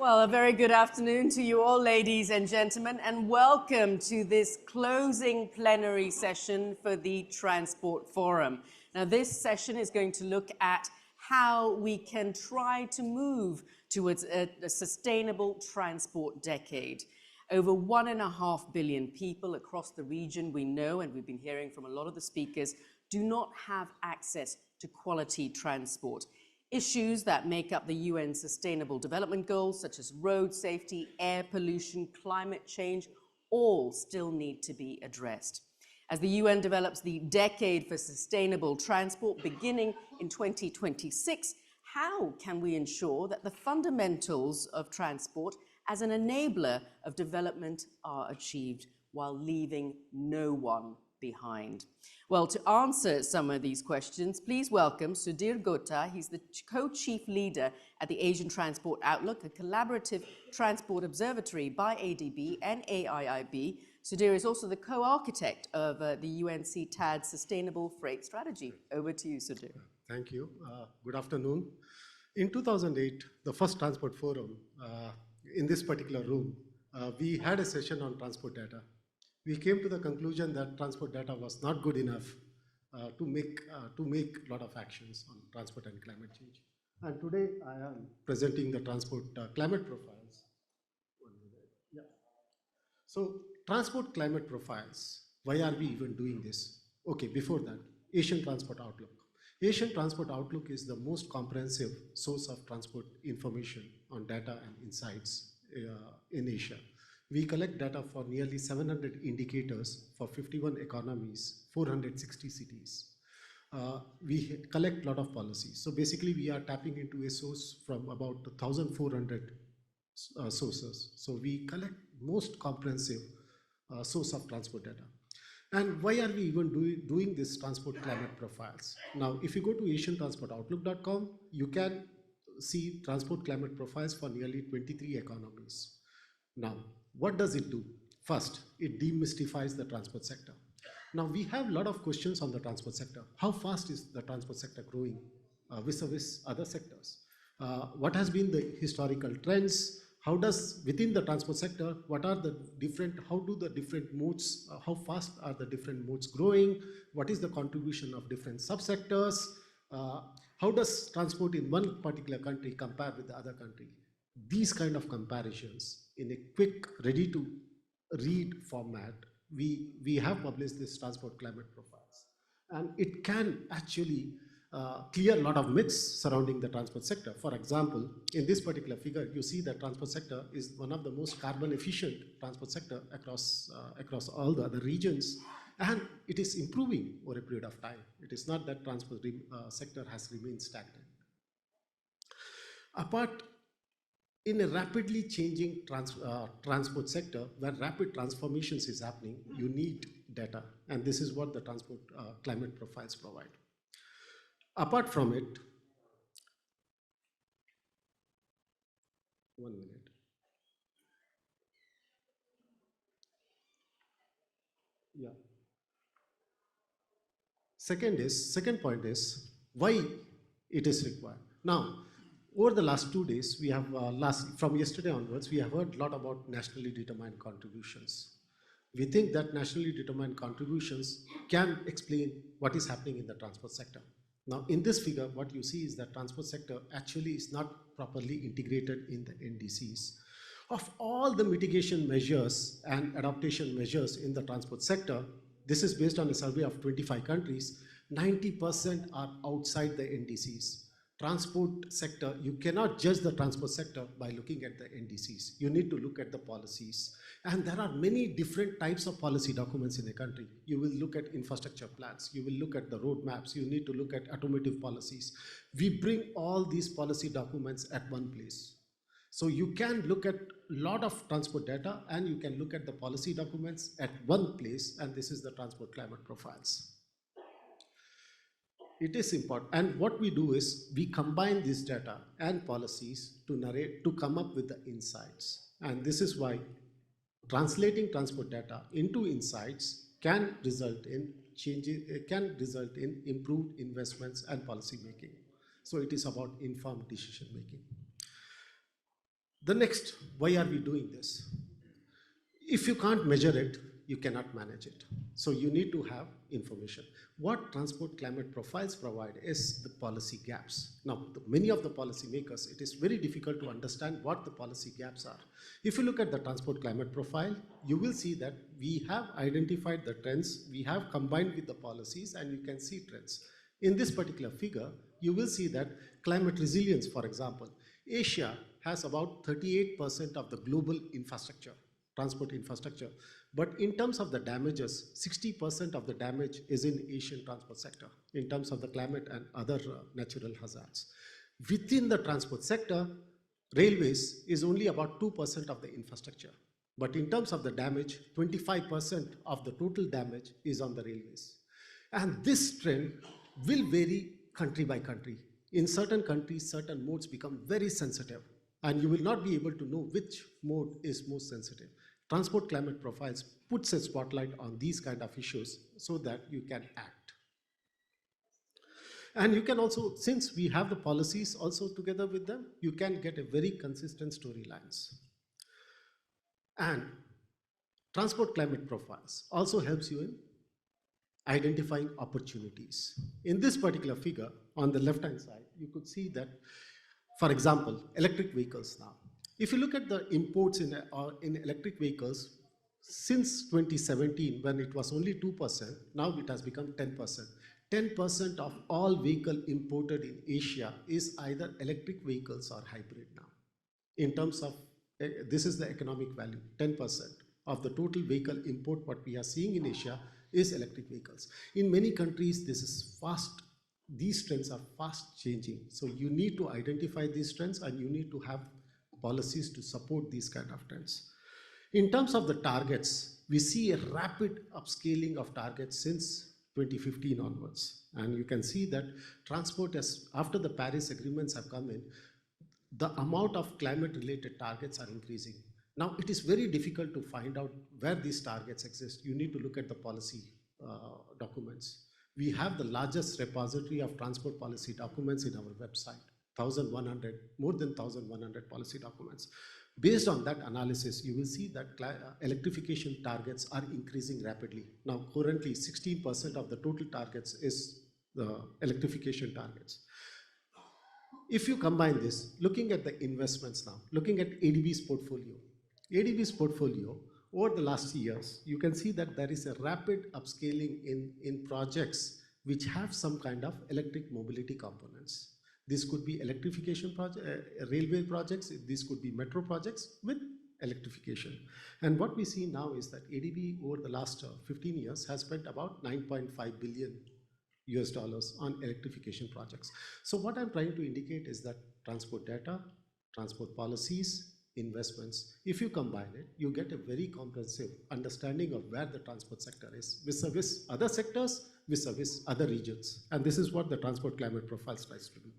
Well, a very good afternoon to you all, ladies and gentlemen, and welcome to this closing plenary session for the Transport Forum. Now, this session is going to look at how we can try to move towards a sustainable transport decade. Over 1.5 billion people across the region, we know, and we've been hearing from a lot of the speakers, do not have access to quality transport. Issues that make up the UN Sustainable Development Goals, such as road safety, air pollution, climate change, all still need to be addressed. As the UN develops the Decade for Sustainable Transport beginning in 2026, how can we ensure that the fundamentals of transport as an enabler of development are achieved while leaving no one behind? Well, to answer some of these questions, please welcome Sudhir Gota. He's the co-chief leader at the Asian Transport Outlook, a collaborative transport observatory by ADB and AIIB. Sudhir is also the co-architect of the UNCTAD Sustainable Freight Strategy. Over to you, Sudhir. Thank you. Good afternoon. In 2008, the first Transport Forum, in this particular room, we had a session on transport data. We came to the conclusion that transport data was not good enough to make a lot of actions on transport and climate change. And today I am presenting the transport climate profiles. Yeah. So transport climate profiles, why are we even doing this? Okay, before that, Asian Transport Outlook. Asian Transport Outlook is the most comprehensive source of transport information on data and insights in Asia. We collect data for nearly 700 indicators for 51 economies, 460 cities. We collect a lot of policies. So basically we are tapping into a source from about 1,400 sources. So we collect most comprehensive source of transport data. And why are we even doing this transport climate profiles? Now, if you go to asiantransportoutlook.com, you can see transport climate profiles for nearly 23 economies. Now, what does it do? First, it demystifies the transport sector. Now, we have a lot of questions on the transport sector. How fast is the transport sector growing vis-a-vis other sectors? What has been the historical trends? How does, within the transport sector, what are the different, how do the different modes, how fast are the different modes growing? What is the contribution of different subsectors? How does transport in one particular country compare with the other country? These kind of comparisons in a quick, ready to read format, we have published this transport climate profiles. And it can actually clear a lot of myths surrounding the transport sector. For example, in this particular figure, you see that transport sector is one of the most carbon efficient transport sector across all the other regions. And it is improving over a period of time. It is not that transport sector has remained stagnant. In a rapidly changing transport sector, where rapid transformations is happening, you need data. And this is what the transport climate profiles provide. Apart from it, 1 minute. Yeah. Second point is why it is required. Now, over the last 2 days, we have, from yesterday onwards, we have heard a lot about nationally determined contributions. We think that nationally determined contributions can explain what is happening in the transport sector. Now, in this figure, what you see is that transport sector actually is not properly integrated in the NDCs. Of all the mitigation measures and adaptation measures in the transport sector, this is based on a survey of 25 countries, 90% are outside the NDCs. Transport sector, you cannot judge the transport sector by looking at the NDCs. You need to look at the policies. And there are many different types of policy documents in a country. You will look at infrastructure plans. You will look at the roadmaps. You need to look at automotive policies. We bring all these policy documents at one place. So you can look at a lot of transport data and you can look at the policy documents at one place, and this is the transport climate profiles. It is important, and what we do is we combine this data and policies to come up with the insights. And this is why translating transport data into insights can result in improved investments and policy making. So it is about informed decision making. The next, why are we doing this? If you can't measure it, you cannot manage it. So you need to have information. What transport climate profiles provide is the policy gaps. Now, many of the policy makers, it is very difficult to understand what the policy gaps are. If you look at the transport climate profile, you will see that we have identified the trends, we have combined with the policies, and you can see trends. In this particular figure, you will see that climate resilience, for example, Asia has about 38% of the global infrastructure, transport infrastructure. But in terms of the damages, 60% of the damage is in Asian transport sector in terms of the climate and other natural hazards. Within the transport sector, railways is only about 2% of the infrastructure. But in terms of the damage, 25% of the total damage is on the railways. And this trend will vary country by country. In certain countries, certain modes become very sensitive, and you will not be able to know which mode is most sensitive. Transport climate profiles puts a spotlight on these kind of issues so that you can act. And you can also, since we have the policies also together with them, you can get a very consistent storylines. And transport climate profiles also helps you in identifying opportunities. In this particular figure, on the left-hand side, you could see that, for example, electric vehicles now. If you look at the imports in electric vehicles, since 2017, when it was only 2%, now it has become 10%. 10% of all vehicle imported in Asia is either electric vehicles or hybrid now. In terms of, this is the economic value, 10% of the total vehicle import what we are seeing in Asia is electric vehicles. In many countries, this is fast. These trends are fast changing. So you need to identify these trends and you need to have policies to support these kind of trends. In terms of the targets, we see a rapid upscaling of targets since 2015 onwards. And you can see that transport has, after the Paris agreements have come in, the amount of climate related targets are increasing. Now, it is very difficult to find out where these targets exist. You need to look at the policy documents. We have the largest repository of transport policy documents in our website, 1,100, more than 1,100 policy documents. Based on that analysis, you will see that electrification targets are increasing rapidly. Now, currently, 16% of the total targets is the electrification targets. If you combine this, looking at the investments now, looking at ADB's portfolio, over the last years, you can see that there is a rapid upscaling in projects which have some kind of electric mobility components. This could be electrification railway projects, this could be metro projects with electrification. And what we see now is that ADB over the last 15 years has spent about $9.5 billion on electrification projects. So what I'm trying to indicate is that transport data, transport policies, investments, if you combine it, you get a very comprehensive understanding of where the transport sector is vis-a-vis other sectors, vis-a-vis other regions. And this is what the transport climate profiles tries to do.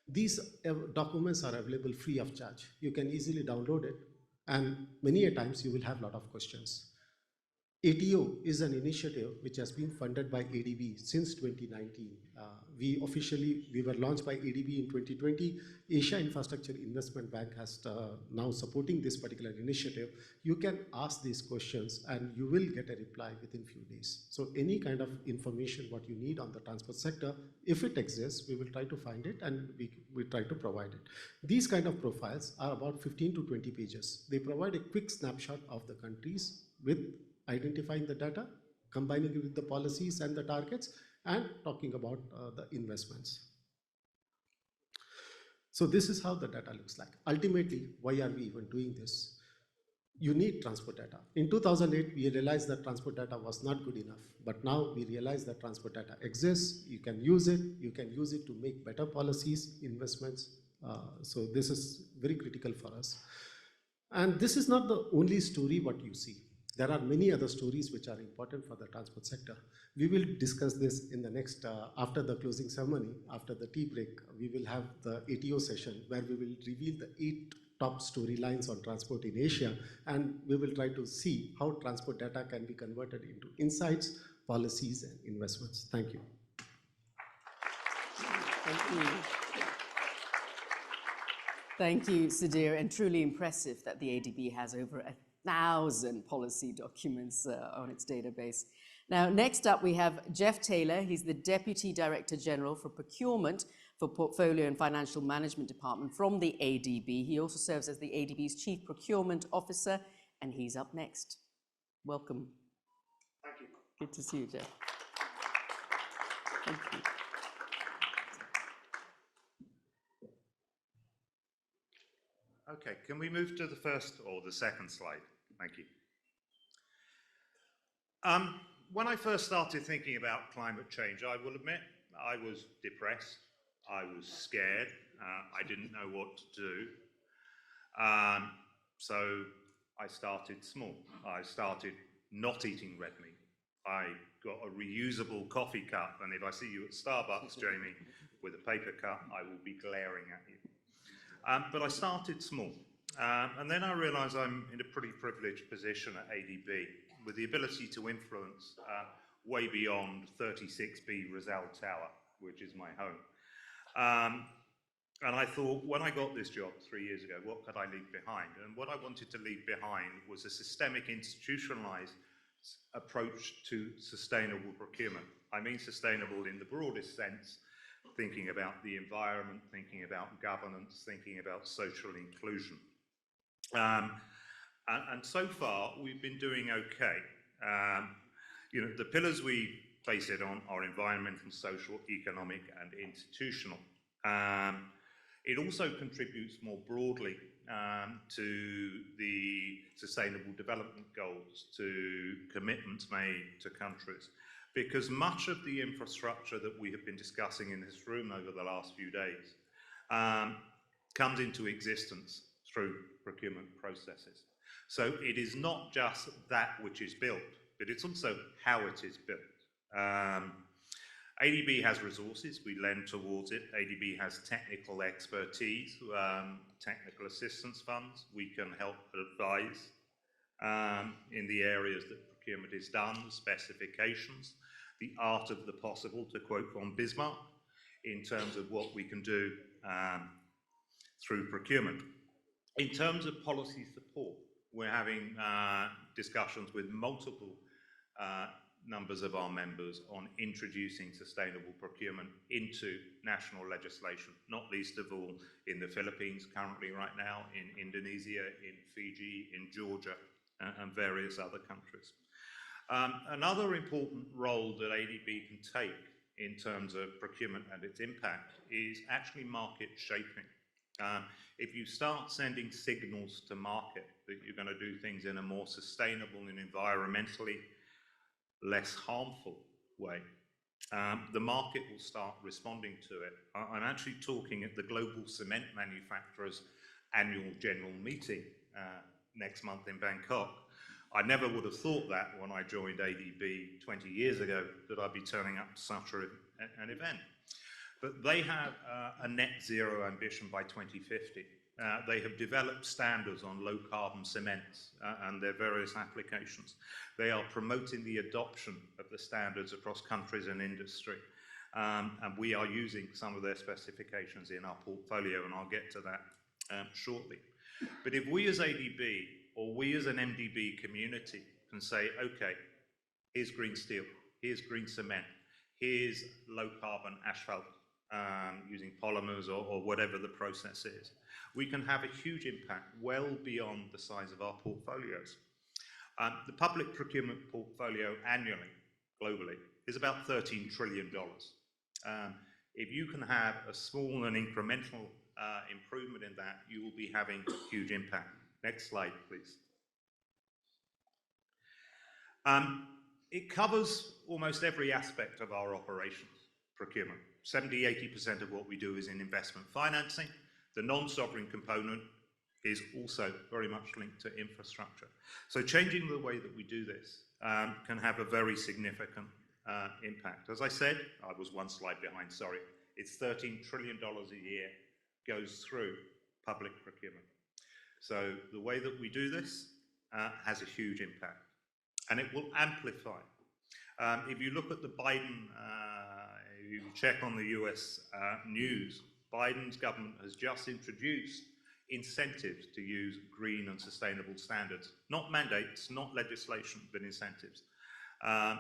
These documents are available free of charge. You can easily download it, and many a times you will have a lot of questions. ATO is an initiative which has been funded by ADB since 2019. We were launched by ADB in 2020. Asia Infrastructure Investment Bank has now supporting this particular initiative. You can ask these questions and you will get a reply within few days. So any kind of information what you need on the transport sector, if it exists, we will try to find it and we try to provide it. These kind of profiles are about 15 to 20 pages. They provide a quick snapshot of the countries with identifying the data, combining it with the policies and the targets, and talking about the investments. So this is how the data looks like. Ultimately, why are we even doing this? You need transport data. In 2008, we realized that transport data was not good enough, but now we realize that transport data exists, you can use it to make better policies, investments. So this is very critical for us. And this is not the only story what you see. There are many other stories which are important for the transport sector. We will discuss this in the next, after the closing ceremony, after the tea break, we will have the ATO session where we will reveal the 8 top storylines on transport in Asia, and we will try to see how transport data can be converted into insights, policies, and investments. Thank you. Thank you. Thank you, Sudhir, and truly impressive that the ADB has over 1,000 policy documents on its database. Now, next up, we have Jeff Taylor. He's the Deputy Director General for Procurement for Portfolio and Financial Management Department from the ADB. He also serves as the ADB's Chief Procurement Officer, and he's up next. Welcome. Thank you. Good to see you, Jeff. Thank you. Okay, can we move to the first or the second slide? Thank you. When I first started thinking about climate change, I will admit I was depressed, I was scared, I didn't know what to do. So I started small. I started not eating red meat. I got a reusable coffee cup, and if I see you at Starbucks, Jamie, with a paper cup, I will be glaring at you. But I started small, and then I realised I'm in a pretty privileged position at ADB with the ability to influence way beyond 36B Rizal Tower, which is my home. And I thought, when I got this job 3 years ago, what could I leave behind? And what I wanted to leave behind was a systemic, institutionalised approach to sustainable procurement. I mean sustainable in the broadest sense, thinking about the environment, thinking about governance, thinking about social inclusion. And so far, we've been doing okay. The pillars we base it on are environmental, social, economic, and institutional. It also contributes more broadly to the Sustainable Development Goals, to commitments made to countries. Because much of the infrastructure that we have been discussing in this room over the last few days comes into existence through procurement processes. So it is not just that which is built, but it's also how it is built. ADB has resources, we lend towards it. ADB has technical expertise, technical assistance funds. We can help advise in the areas that procurement is done, specifications, the art of the possible, to quote von Bismarck, in terms of what we can do through procurement. In terms of policy support, we're having discussions with multiple numbers of our members on introducing sustainable procurement into national legislation, not least of all in the Philippines currently right now, in Indonesia, in Fiji, in Georgia, and various other countries. Another important role that ADB can take in terms of procurement and its impact is actually market shaping. If you start sending signals to market that you're going to do things in a more sustainable and environmentally less harmful way, the market will start responding to it. I'm actually talking at the Global Cement Manufacturers Annual General Meeting next month in Bangkok. I never would have thought that when I joined ADB 20 years ago, that I'd be turning up to such an event. But they have a net zero ambition by 2050. They have developed standards on low carbon cements and their various applications. They are promoting the adoption of the standards across countries and industry. And we are using some of their specifications in our portfolio, and I'll get to that shortly. But if we as ADB, or we as an MDB community, can say, okay, here's green steel, here's green cement, here's low carbon asphalt, using polymers or whatever the process is, we can have a huge impact well beyond the size of our portfolios. The public procurement portfolio annually, globally, is about $13 trillion. If you can have a small and incremental improvement in that, you will be having a huge impact. Next slide, please. It covers almost every aspect of our operations, procurement. 70–80% of what we do is in investment financing. The non-sovereign component is also very much linked to infrastructure. So changing the way that we do this can have a very significant impact. As I said, I was one slide behind, sorry. It's $13 trillion a year goes through public procurement. So the way that we do this has a huge impact, and it will amplify. If you look at the Biden, you check on the US news, Biden's government has just introduced incentives to use green and sustainable standards. Not mandates, not legislation, but incentives. And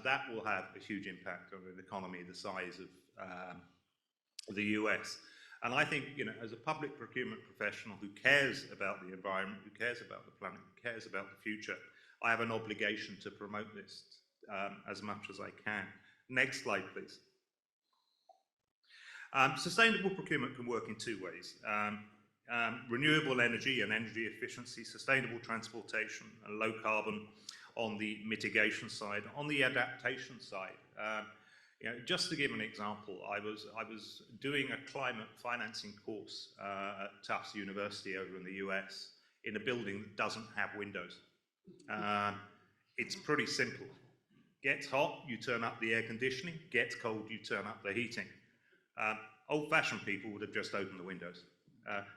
that will have a huge impact on an economy the size of the US. And I think, as a public procurement professional who cares about the environment, who cares about the planet, who cares about the future, I have an obligation to promote this as much as I can. Next slide, please. Sustainable procurement can work in two ways. Renewable energy and energy efficiency, sustainable transportation, and low carbon on the mitigation side. On the adaptation side, just to give an example, I was doing a climate financing course at Tufts University over in the US in a building that doesn't have windows. It's pretty simple. Gets hot, you turn up the air conditioning. Gets cold, you turn up the heating. Old-fashioned people would have just opened the windows.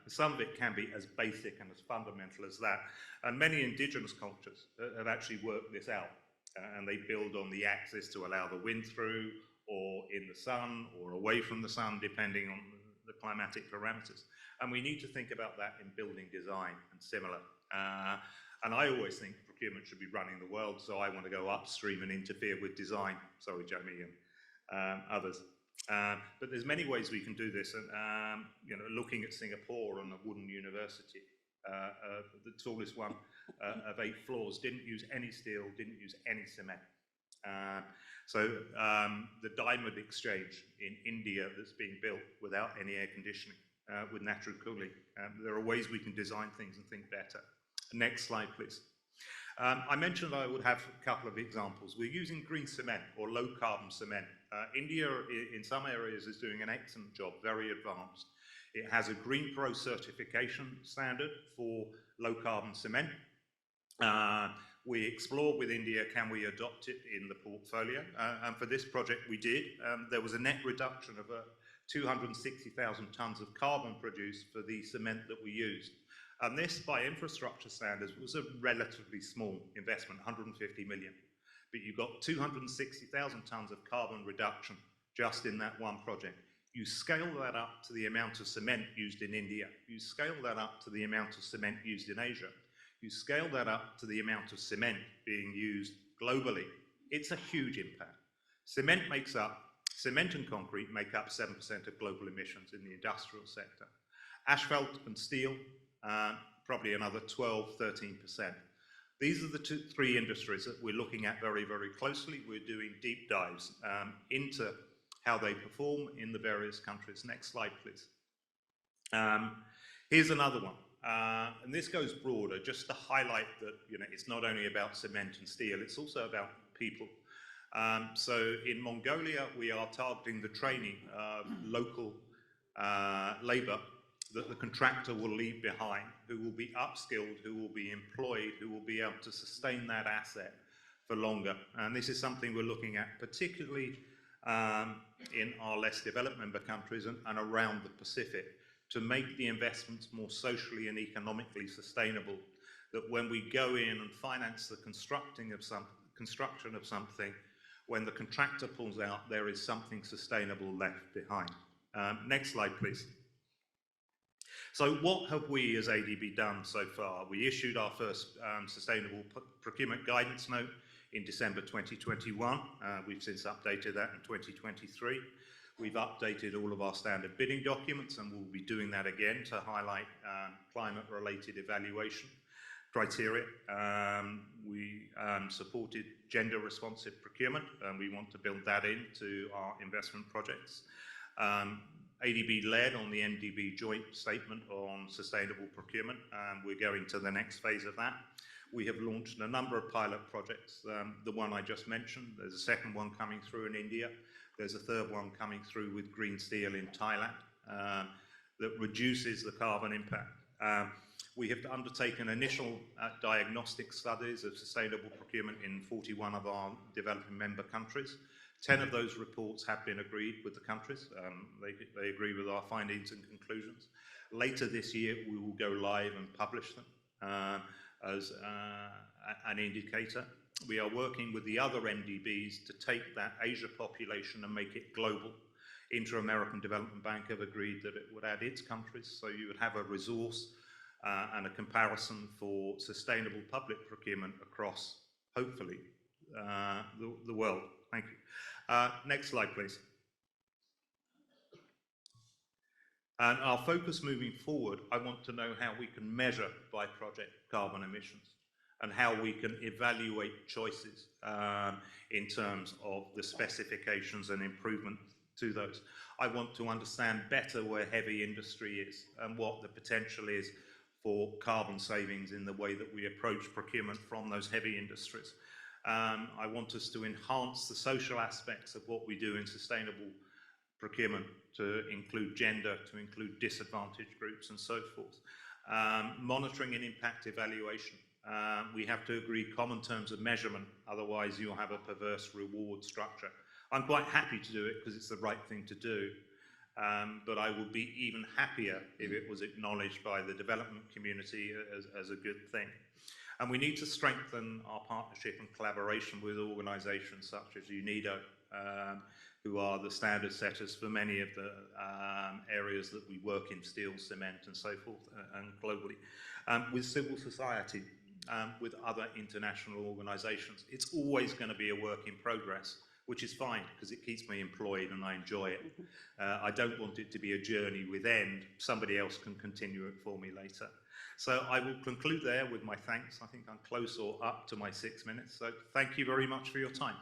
Some of it can be as basic and as fundamental as that. And many indigenous cultures have actually worked this out. And they build on the axis to allow the wind through, or in the sun, or away from the sun, depending on the climatic parameters. And we need to think about that in building design and similar. And I always think procurement should be running the world, so I want to go upstream and interfere with design. Sorry, Jamie and others. But there's many ways we can do this. And looking at Singapore and a wooden university, the tallest one of 8 floors, didn't use any steel, didn't use any cement. So the diamond exchange in India that's being built without any air conditioning, with natural cooling. There are ways we can design things and think better. Next slide, please. I mentioned I would have a couple of examples. We're using green cement or low carbon cement. India, in some areas, is doing an excellent job, very advanced. It has a Green Pro certification standard for low carbon cement. We explored with India, can we adopt it in the portfolio? And for this project, we did. There was a net reduction of 260,000 tons of carbon produced for the cement that we used. And this, by infrastructure standards, was a relatively small investment, 150 million. But you got 260,000 tons of carbon reduction just in that one project. You scale that up to the amount of cement used in India. You scale that up to the amount of cement used in Asia. You scale that up to the amount of cement being used globally. It's a huge impact. Cement and concrete make up 7% of global emissions in the industrial sector. Asphalt and steel, probably another 12, 13%. These are the three industries that we're looking at very, very closely. We're doing deep dives into how they perform in the various countries. Next slide, please. Here's another one. And this goes broader, just to highlight that it's not only about cement and steel, it's also about people. So in Mongolia, we are targeting the training of local labor that the contractor will leave behind, who will be upskilled, who will be employed, who will be able to sustain that asset for longer. And this is something we're looking at particularly in our less developed member countries and around the Pacific, to make the investments more socially and economically sustainable, that when we go in and finance the construction of something, when the contractor pulls out, there is something sustainable left behind. Next slide, please. So what have we as ADB done so far? We issued our first sustainable procurement guidance note in December 2021. We've since updated that in 2023. We've updated all of our standard bidding documents, and we'll be doing that again to highlight climate-related evaluation criteria. We supported gender-responsive procurement, and we want to build that into our investment projects. ADB led on the NDB joint statement on sustainable procurement, and we're going to the next phase of that. We have launched a number of pilot projects. The one I just mentioned, there's a second one coming through in India. There's a third one coming through with green steel in Thailand that reduces the carbon impact. We have undertaken initial diagnostic studies of sustainable procurement in 41 of our developing member countries. 10 of those reports have been agreed with the countries. They agree with our findings and conclusions. Later this year, we will go live and publish them as an indicator. We are working with the other MDBs to take that Asia population and make it global. Inter-American Development Bank have agreed that it would add its countries, so you would have a resource and a comparison for sustainable public procurement across, hopefully, the world. Thank you. Next slide, please. And our focus moving forward, I want to know how we can measure by project carbon emissions and how we can evaluate choices in terms of the specifications and improvement to those. I want to understand better where heavy industry is and what the potential is for carbon savings in the way that we approach procurement from those heavy industries. I want us to enhance the social aspects of what we do in sustainable procurement to include gender, to include disadvantaged groups and so forth. Monitoring and impact evaluation. We have to agree common terms of measurement, otherwise you'll have a perverse reward structure. I'm quite happy to do it because it's the right thing to do, but I would be even happier if it was acknowledged by the development community as a good thing. And we need to strengthen our partnership and collaboration with organisations such as UNIDO, who are the standard setters for many of the areas that we work in, steel, cement and so forth, and globally. With civil society, with other international organisations. It's always going to be a work in progress, which is fine because it keeps me employed and I enjoy it. I don't want it to be a journey with end. Somebody else can continue it for me later. So I will conclude there with my thanks. I think I'm close or up to my 6 minutes. So thank you very much for your time.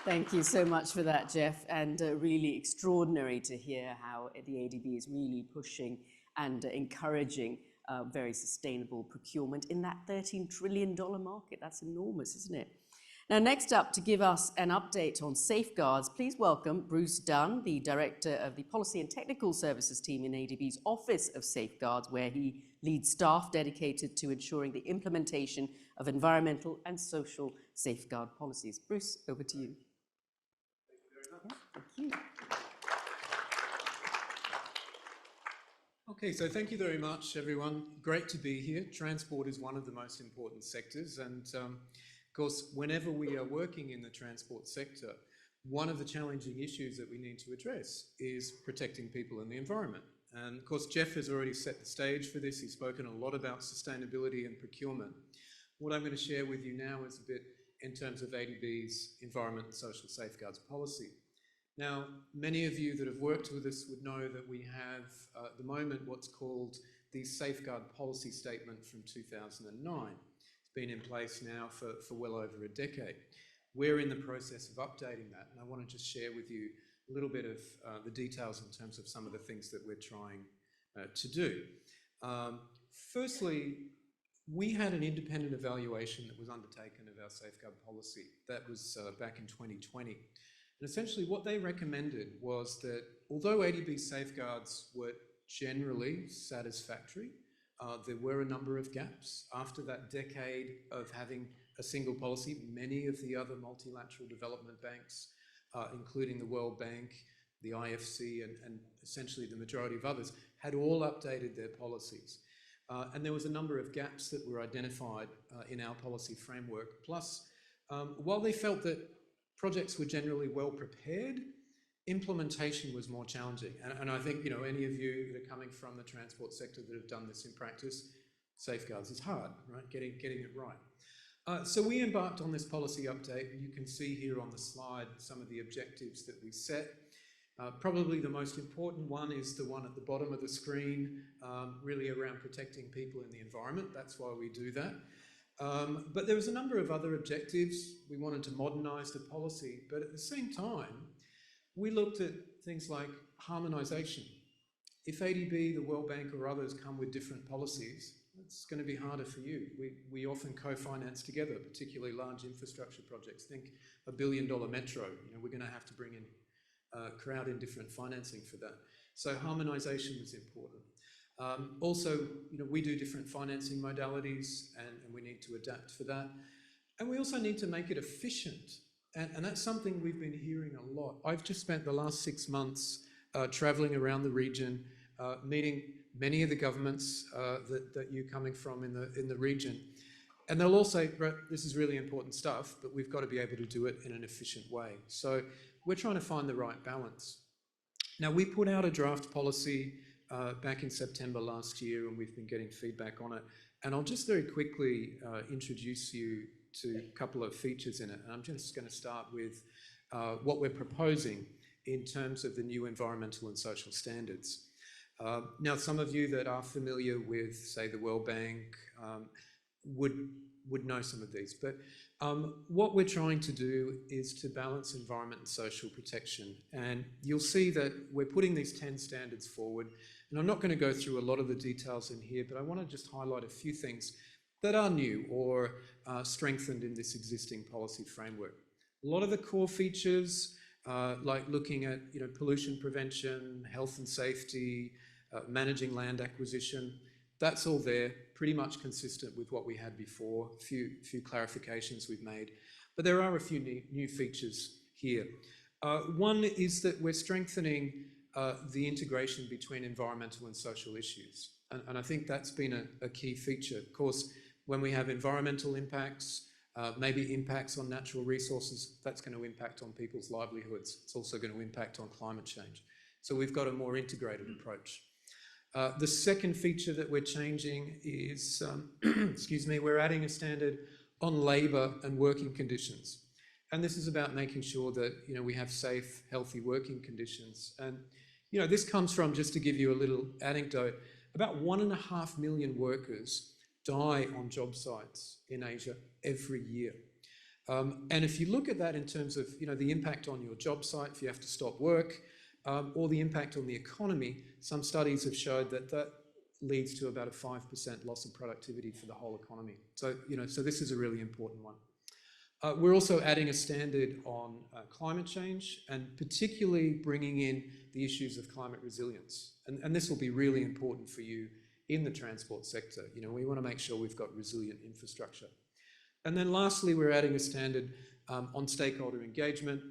Thank you so much for that, Jeff, and really extraordinary to hear how the ADB is really pushing and encouraging very sustainable procurement in that $13 trillion market. That's enormous, isn't it? Now, next up, to give us an update on safeguards, please welcome Bruce Dunn, the Director of the Policy and Technical Services team in ADB's Office of Safeguards, where he leads staff dedicated to ensuring the implementation of environmental and social safeguard policies. Bruce, over to you. Thank you. Okay, so thank you very much, everyone. Great to be here. Transport is one of the most important sectors, and of course, whenever we are working in the transport sector, one of the challenging issues that we need to address is protecting people and the environment. And of course, Jeff has already set the stage for this. He's spoken a lot about sustainability and procurement. What I'm going to share with you now is a bit in terms of ADB's environment and social safeguards policy. Now, many of you that have worked with us would know that we have at the moment what's called the Safeguard Policy Statement from 2009. It's been in place now for well over a decade. We're in the process of updating that, and I want to just share with you a little bit of the details in terms of some of the things that we're trying to do. Firstly, we had an independent evaluation that was undertaken of our safeguard policy. That was back in 2020. And essentially what they recommended was that although ADB safeguards were generally satisfactory, there were a number of gaps. After that decade of having a single policy, many of the other multilateral development banks, including the World Bank, the IFC, and essentially the majority of others, had all updated their policies. And there was a number of gaps that were identified in our policy framework. Plus, while they felt that projects were generally well prepared, implementation was more challenging. And I think, any of you that are coming from the transport sector that have done this in practice, safeguards is hard, right? Getting it right. So we embarked on this policy update, and you can see here on the slide some of the objectives that we set. Probably the most important one is the one at the bottom of the screen, really around protecting people and the environment. That's why we do that. But there was a number of other objectives. We wanted to modernise the policy, but at the same time, we looked at things like harmonisation. If ADB, the World Bank or others come with different policies, it's going to be harder for you. We often co-finance together, particularly large infrastructure projects. Think $1 billion metro. We're going to have to bring in crowd in different financing for that. So harmonisation was important. Also, we do different financing modalities and we need to adapt for that. And we also need to make it efficient. And that's something we've been hearing a lot. I've just spent the last 6 months travelling around the region, meeting many of the governments that you're coming from in the region. And they'll all say, this is really important stuff, but we've got to be able to do it in an efficient way. So we're trying to find the right balance. Now, we put out a draft policy back in September last year, and we've been getting feedback on it. And I'll just very quickly introduce you to a couple of features in it. And I'm just going to start with what we're proposing in terms of the new environmental and social standards. Now, some of you that are familiar with, say, the World Bank would know some of these. But what we're trying to do is to balance environment and social protection. And you'll see that we're putting these 10 standards forward. And I'm not going to go through a lot of the details in here, but I want to just highlight a few things that are new or strengthened in this existing policy framework. A lot of the core features, like looking at pollution prevention, health and safety, managing land acquisition, that's all there, pretty much consistent with what we had before. A few clarifications we've made, but there are a few new features here. One is that we're strengthening the integration between environmental and social issues, and I think that's been a key feature. Of course, when we have environmental impacts, maybe impacts on natural resources, that's going to impact on people's livelihoods. It's also going to impact on climate change. So we've got a more integrated approach. The second feature that we're changing is, excuse me, we're adding a standard on labour and working conditions. And this is about making sure that, we have safe, healthy working conditions. And, this comes from, just to give you a little anecdote, about 1.5 million workers die on job sites in Asia every year. And if you look at that in terms of, the impact on your job site, if you have to stop work, or the impact on the economy, some studies have showed that leads to about a 5% loss of productivity for the whole economy. So, so this is a really important one. We're also adding a standard on climate change, and particularly bringing in the issues of climate resilience. And this will be really important for you in the transport sector. We want to make sure we've got resilient infrastructure. And then lastly, we're adding a standard on stakeholder engagement.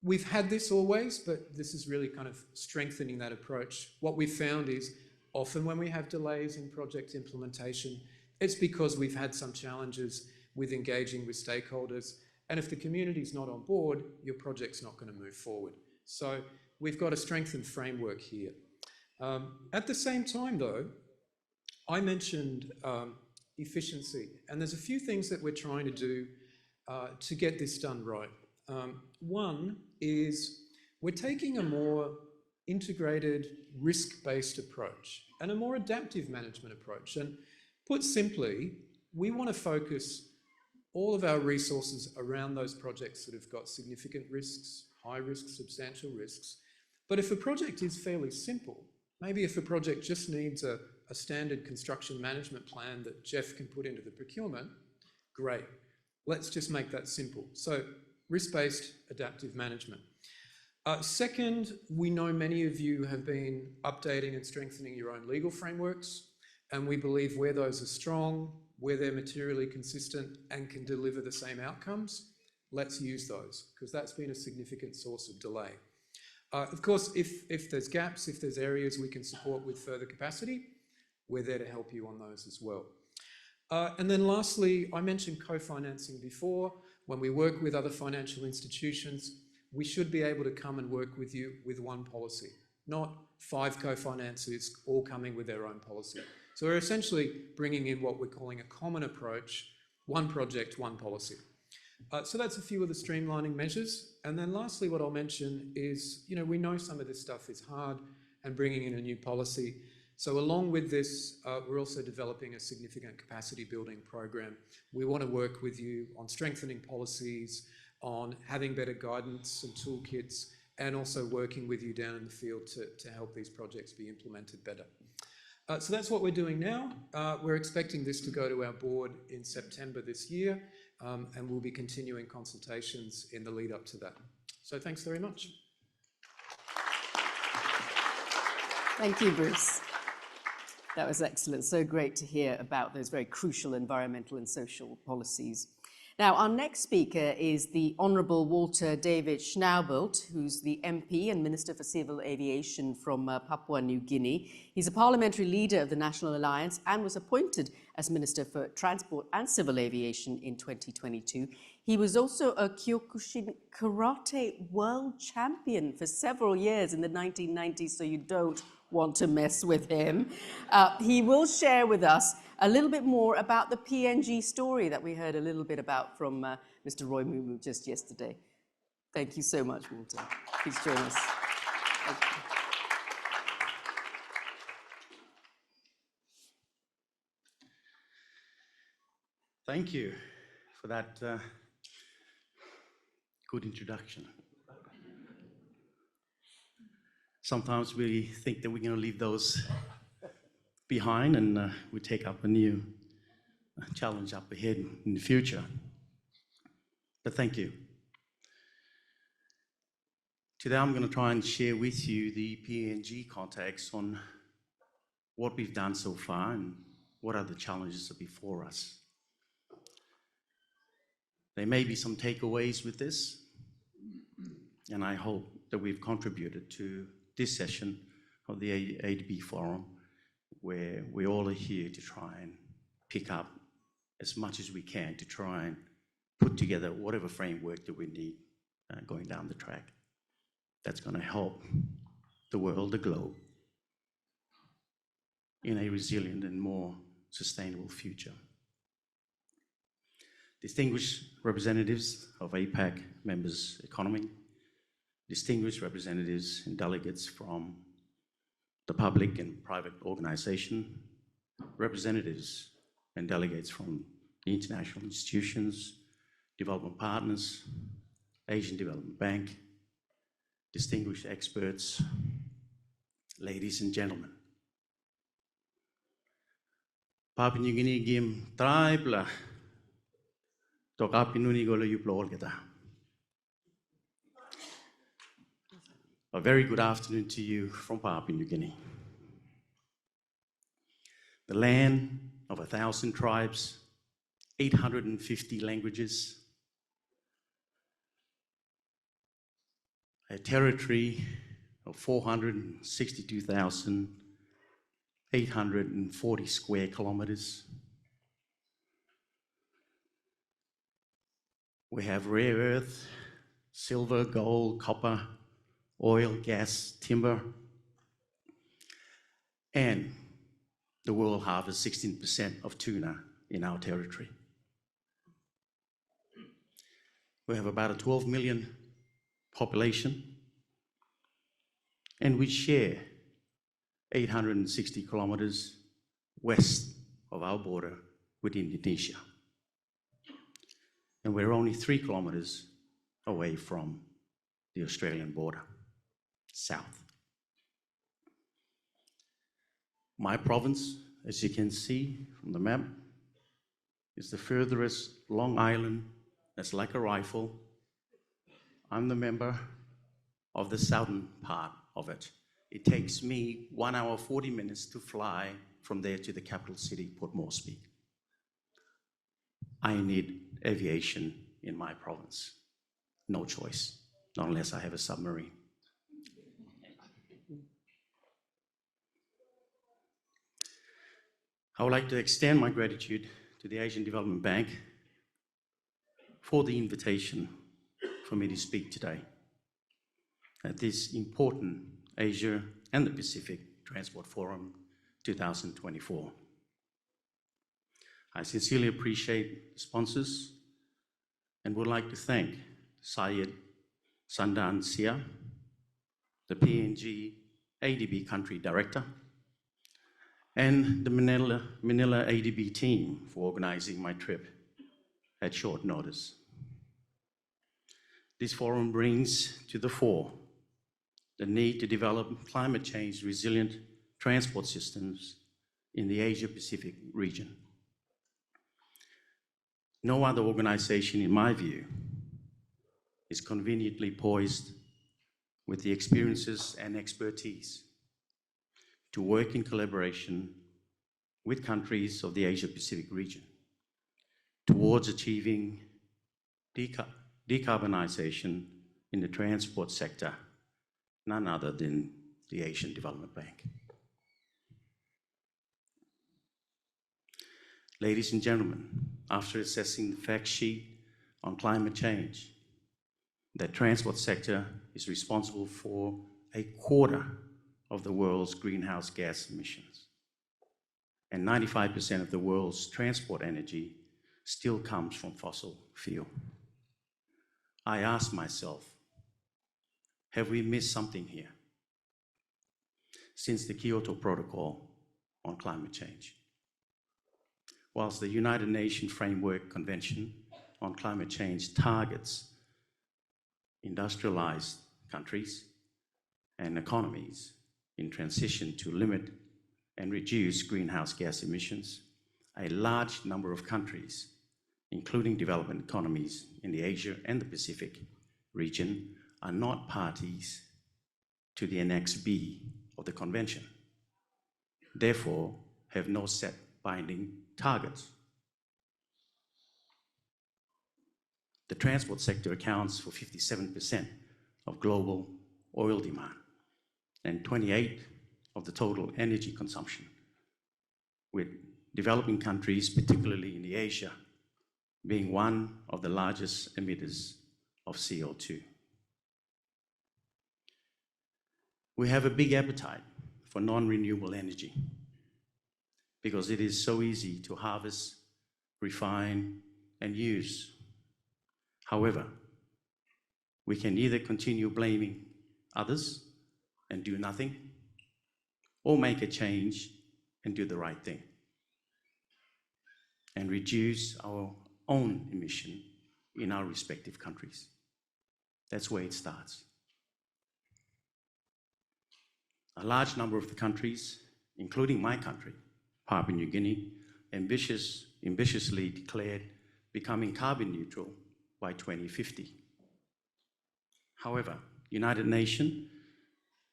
We've had this always, but this is really kind of strengthening that approach. What we've found is often when we have delays in project implementation, it's because we've had some challenges with engaging with stakeholders. And if the community's not on board, your project's not going to move forward. So we've got a strengthened framework here. At the same time, though, I mentioned efficiency. And there's a few things that we're trying to do to get this done right. One is we're taking a more integrated, risk-based approach and a more adaptive management approach. And put simply, we want to focus all of our resources around those projects that have got significant risks, high risks, substantial risks. But if a project is fairly simple, maybe if a project just needs a standard construction management plan that Jeff can put into the procurement, great. Let's just make that simple. So risk-based adaptive management. Second, we know many of you have been updating and strengthening your own legal frameworks, and we believe where those are strong, where they're materially consistent and can deliver the same outcomes, let's use those, because that's been a significant source of delay. Of course, if there's gaps, if there's areas we can support with further capacity, we're there to help you on those as well. And then lastly, I mentioned co-financing before. When we work with other financial institutions, we should be able to come and work with you with one policy, not 5 co-financiers all coming with their own policy. So we're essentially bringing in what we're calling a common approach, one project, one policy. So that's a few of the streamlining measures. And then lastly, what I'll mention is, we know some of this stuff is hard, and bringing in a new policy. So along with this, we're also developing a significant capacity building program. We want to work with you on strengthening policies, on having better guidance and toolkits, and also working with you down in the field to help these projects be implemented better. So that's what we're doing now. We're expecting this to go to our board in September this year, and we'll be continuing consultations in the lead up to that. So thanks very much. Thank you, Bruce. That was excellent. So great to hear about those very crucial environmental and social policies. Now, our next speaker is the Honourable Walter David Schnaubelt, who's the MP and Minister for Civil Aviation from Papua New Guinea. He's a parliamentary leader of the National Alliance and was appointed as Minister for Transport and Civil Aviation in 2022. He was also a Kyokushin Karate World Champion for several years in the 1990s, so you don't want to mess with him. He will share with us a little bit more about the PNG story that we heard a little bit about from Mr. Roy Mumu just yesterday. Thank you so much, Walter. Please join us. Thank you for that good introduction. Sometimes we think that we're going to leave those behind and we take up a new challenge up ahead in the future. But thank you. Today I'm going to try and share with you the PNG context on what we've done so far and what are the challenges that are before us. There may be some takeaways with this, and I hope that we've contributed to this session of the ADB Forum, where we all are here to try and pick up as much as we can to try and put together whatever framework that we need going down the track that's going to help the world, the globe, in a resilient and more sustainable future. Distinguished representatives of APAC members economy, distinguished representatives and delegates from the public and private organization, representatives and delegates from the international institutions, development partners, Asian Development Bank, distinguished experts, ladies and gentlemen. Papua New Guinea gim tribe la tokapinuni golo yuplol kita. A very good afternoon to you from Papua New Guinea. The land of 1,000 tribes, 850 languages, a territory of 462,840 square kilometers. We have rare earth, silver, gold, copper, oil, gas, timber, and the world harvests 16% of tuna in our territory. We have about a 12 million population, and we share 860 kilometers west of our border with Indonesia. And we're only 3 kilometers away from the Australian border, south. My province, as you can see from the map, is the furthest long island that's like a rifle. I'm the member of the southern part of it. It takes me 1 hour, 40 minutes to fly from there to the capital city, Port Moresby. I need aviation in my province. No choice, not unless I have a submarine. I would like to extend my gratitude to the Asian Development Bank for the invitation for me to speak today at this important Asia and the Pacific Transport Forum 2024. I sincerely appreciate the sponsors and would like to thank Syed Sandan Sia, the PNG ADB Country Director, and the Manila ADB team for organizing my trip at short notice. This forum brings to the fore the need to develop climate change resilient transport systems in the Asia-Pacific region. No other organization, in my view, is conveniently poised with the experiences and expertise to work in collaboration with countries of the Asia-Pacific region towards achieving decarbonization in the transport sector, none other than the Asian Development Bank. Ladies and gentlemen, after assessing the fact sheet on climate change, the transport sector is responsible for a quarter of the world's greenhouse gas emissions. And 95% of the world's transport energy still comes from fossil fuel. I ask myself, have we missed something here since the Kyoto Protocol on climate change? Whilst the United Nations Framework Convention on Climate Change targets industrialized countries and economies in transition to limit and reduce greenhouse gas emissions, a large number of countries, including developing economies in the Asia and the Pacific region, are not parties to the Annex B of the Convention, therefore have no set binding targets. The transport sector accounts for 57% of global oil demand and 28% of the total energy consumption, with developing countries, particularly in the Asia, being one of the largest emitters of CO2. We have a big appetite for non-renewable energy because it is so easy to harvest, refine, and use. However, we can either continue blaming others and do nothing, or make a change and do the right thing and reduce our own emission in our respective countries. That's where it starts. A large number of the countries, including my country, Papua New Guinea, ambitiously declared becoming carbon neutral by 2050. However, United Nations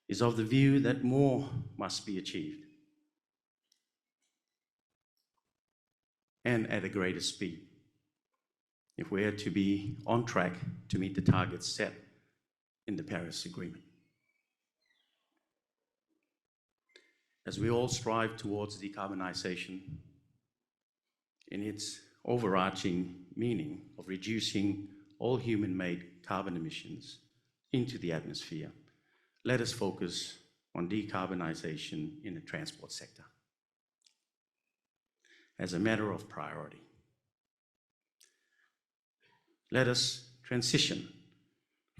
is of the view that more must be achieved and at a greater speed if we are to be on track to meet the targets set in the Paris Agreement. As we all strive towards decarbonization in its overarching meaning of reducing all human-made carbon emissions into the atmosphere, let us focus on decarbonization in the transport sector as a matter of priority. Let us transition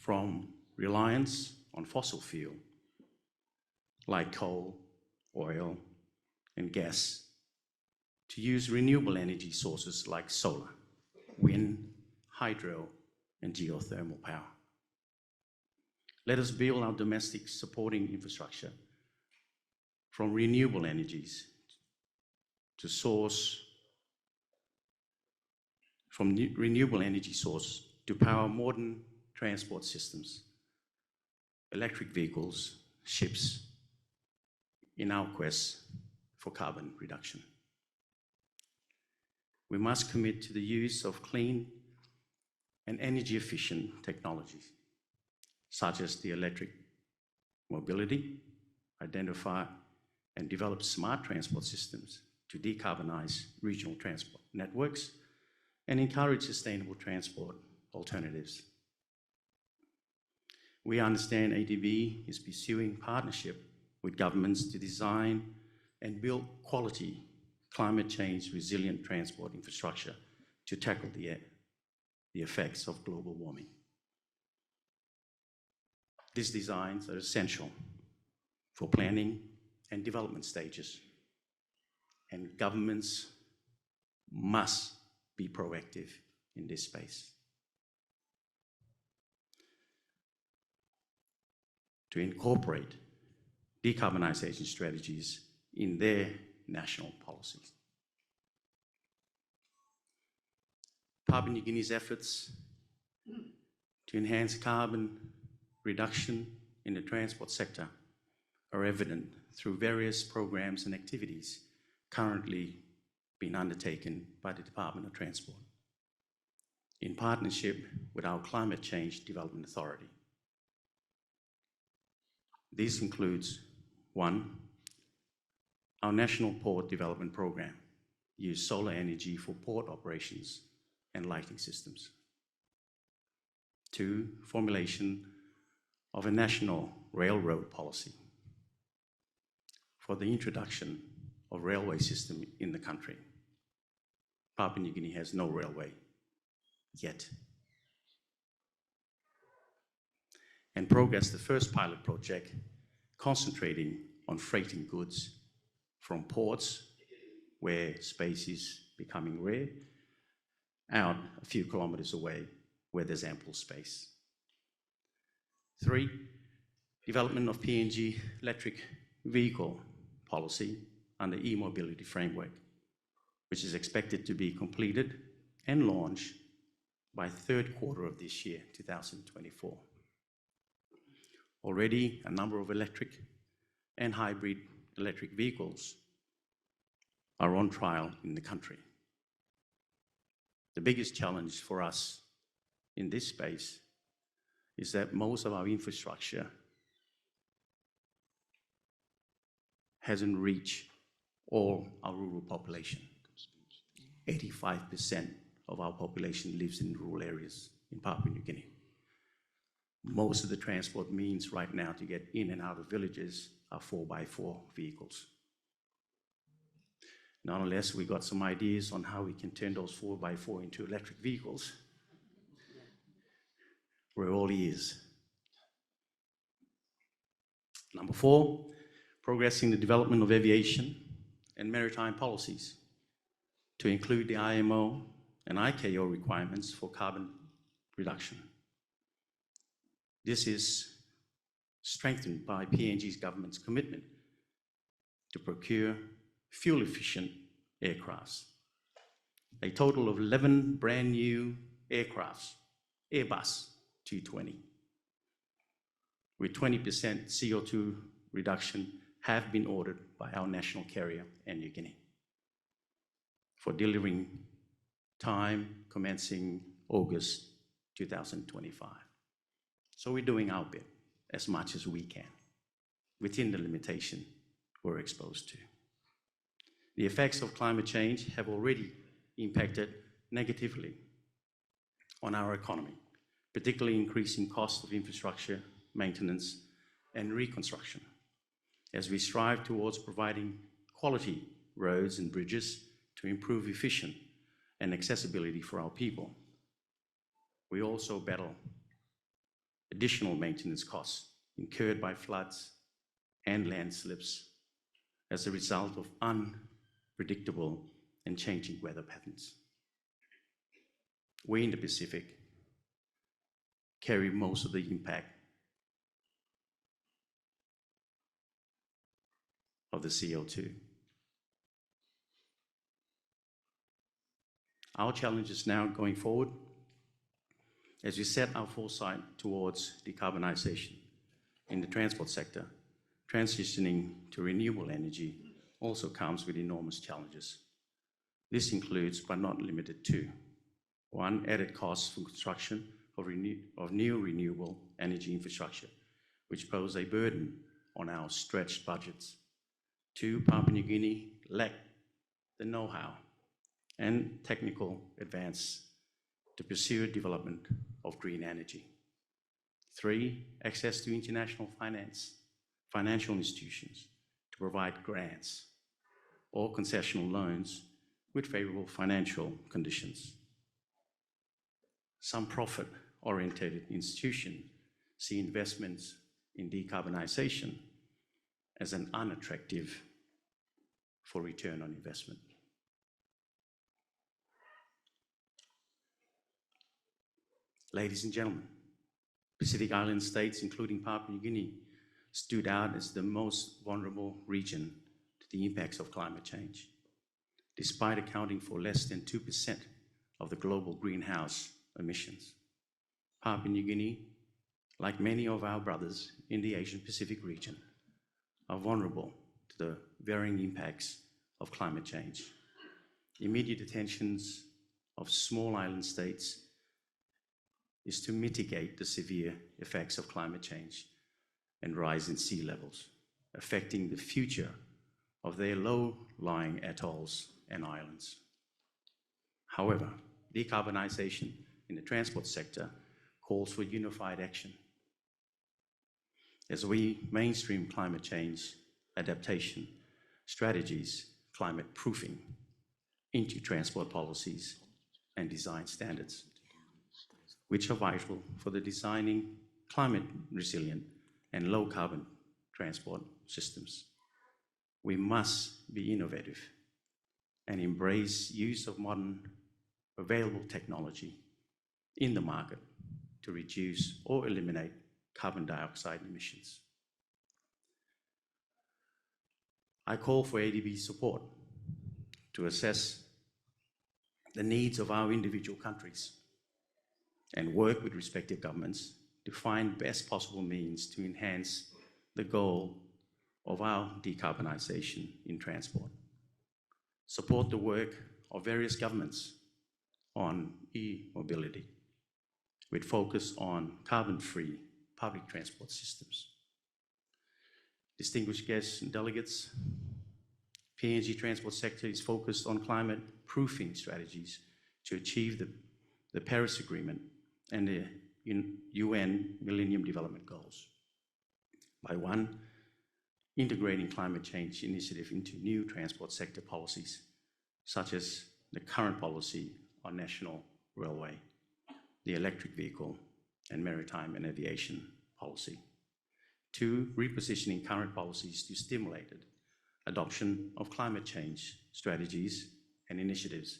from reliance on fossil fuel like coal, oil, and gas to use renewable energy sources like solar, wind, hydro, and geothermal power. Let us build our domestic supporting infrastructure from renewable energies to source, from renewable energy source to power modern transport systems, electric vehicles, ships, in our quest for carbon reduction. We must commit to the use of clean and energy-efficient technologies, such as the electric mobility, identify and develop smart transport systems to decarbonize regional transport networks, and encourage sustainable transport alternatives. We understand ADB is pursuing partnership with governments to design and build quality climate change resilient transport infrastructure to tackle the effects of global warming. These designs are essential for planning and development stages, and governments must be proactive in this space to incorporate decarbonization strategies in their national policies. Papua New Guinea's efforts to enhance carbon reduction in the transport sector are evident through various programs and activities currently being undertaken by the Department of Transport. in partnership with our Climate Change Development Authority. This includes, 1, our National Port Development Program, use solar energy for port operations and lighting systems. 2, formulation of a national railroad policy for the introduction of railway system in the country. Papua New Guinea has no railway yet. And progress the first pilot project concentrating on freighting goods from ports where space is becoming rare out a few kilometers away where there's ample space. 3, development of PNG electric vehicle policy under e-mobility framework, which is expected to be completed and launched by third quarter of this year, 2024. Already, a number of electric and hybrid electric vehicles are on trial in the country. The biggest challenge for us in this space is that most of our infrastructure hasn't reached all our rural population. 85% of our population lives in rural areas in Papua New Guinea. Most of the transport means right now to get in and out of villages are 4x4 vehicles. Not unless we got some ideas on how we can turn those 4x4 into electric vehicles. We're all ears. Number 4, progressing the development of aviation and maritime policies to include the IMO and ICAO requirements for carbon reduction. This is strengthened by PNG's government's commitment to procure fuel-efficient aircrafts. A total of 11 brand new aircrafts, Airbus 220, with 20% CO2 reduction have been ordered by our national carrier, Air New Guinea, for delivering time commencing August 2025. So we're doing our bit as much as we can within the limitation we're exposed to. The effects of climate change have already impacted negatively on our economy, particularly increasing costs of infrastructure, maintenance, and reconstruction, as we strive towards providing quality roads and bridges to improve efficiency and accessibility for our people. We also battle additional maintenance costs incurred by floods and landslips as a result of unpredictable and changing weather patterns. We in the Pacific carry most of the impact of the CO2. Our challenges now going forward, as we set our foresight towards decarbonization in the transport sector, transitioning to renewable energy also comes with enormous challenges. This includes, but not limited to, 1, added costs for construction of new renewable energy infrastructure, which pose a burden on our stretched budgets. 2, Papua New Guinea lack the know-how and technical advance to pursue development of green energy. 3, access to international financial institutions to provide grants or concessional loans with favorable financial conditions. Some profit-oriented institutions see investments in decarbonization as an unattractive for return on investment. Ladies and gentlemen, Pacific Island states, including Papua New Guinea, stood out as the most vulnerable region to the impacts of climate change, despite accounting for less than 2% of the global greenhouse emissions. Papua New Guinea, like many of our brothers in the Asian Pacific region, are vulnerable to the varying impacts of climate change. Immediate attentions of small island states is to mitigate the severe effects of climate change and rise in sea levels, affecting the future of their low-lying atolls and islands. However, decarbonization in the transport sector calls for unified action. As we mainstream climate change adaptation strategies, climate proofing, into transport policies and design standards, which are vital for the designing climate resilient and low carbon transport systems. We must be innovative and embrace use of modern available technology in the market to reduce or eliminate carbon dioxide emissions. I call for ADB's support to assess the needs of our individual countries and work with respective governments to find best possible means to enhance the goal of our decarbonisation in transport. Support the work of various governments on e-mobility with focus on carbon-free public transport systems. Distinguished guests and delegates, PNG transport sector is focused on climate proofing strategies to achieve the Paris Agreement and the UN Millennium Development Goals. By one, integrating climate change initiative into new transport sector policies, such as the current policy on national railway, the electric vehicle, and maritime and aviation policy. Two, repositioning current policies to stimulate adoption of climate change strategies and initiatives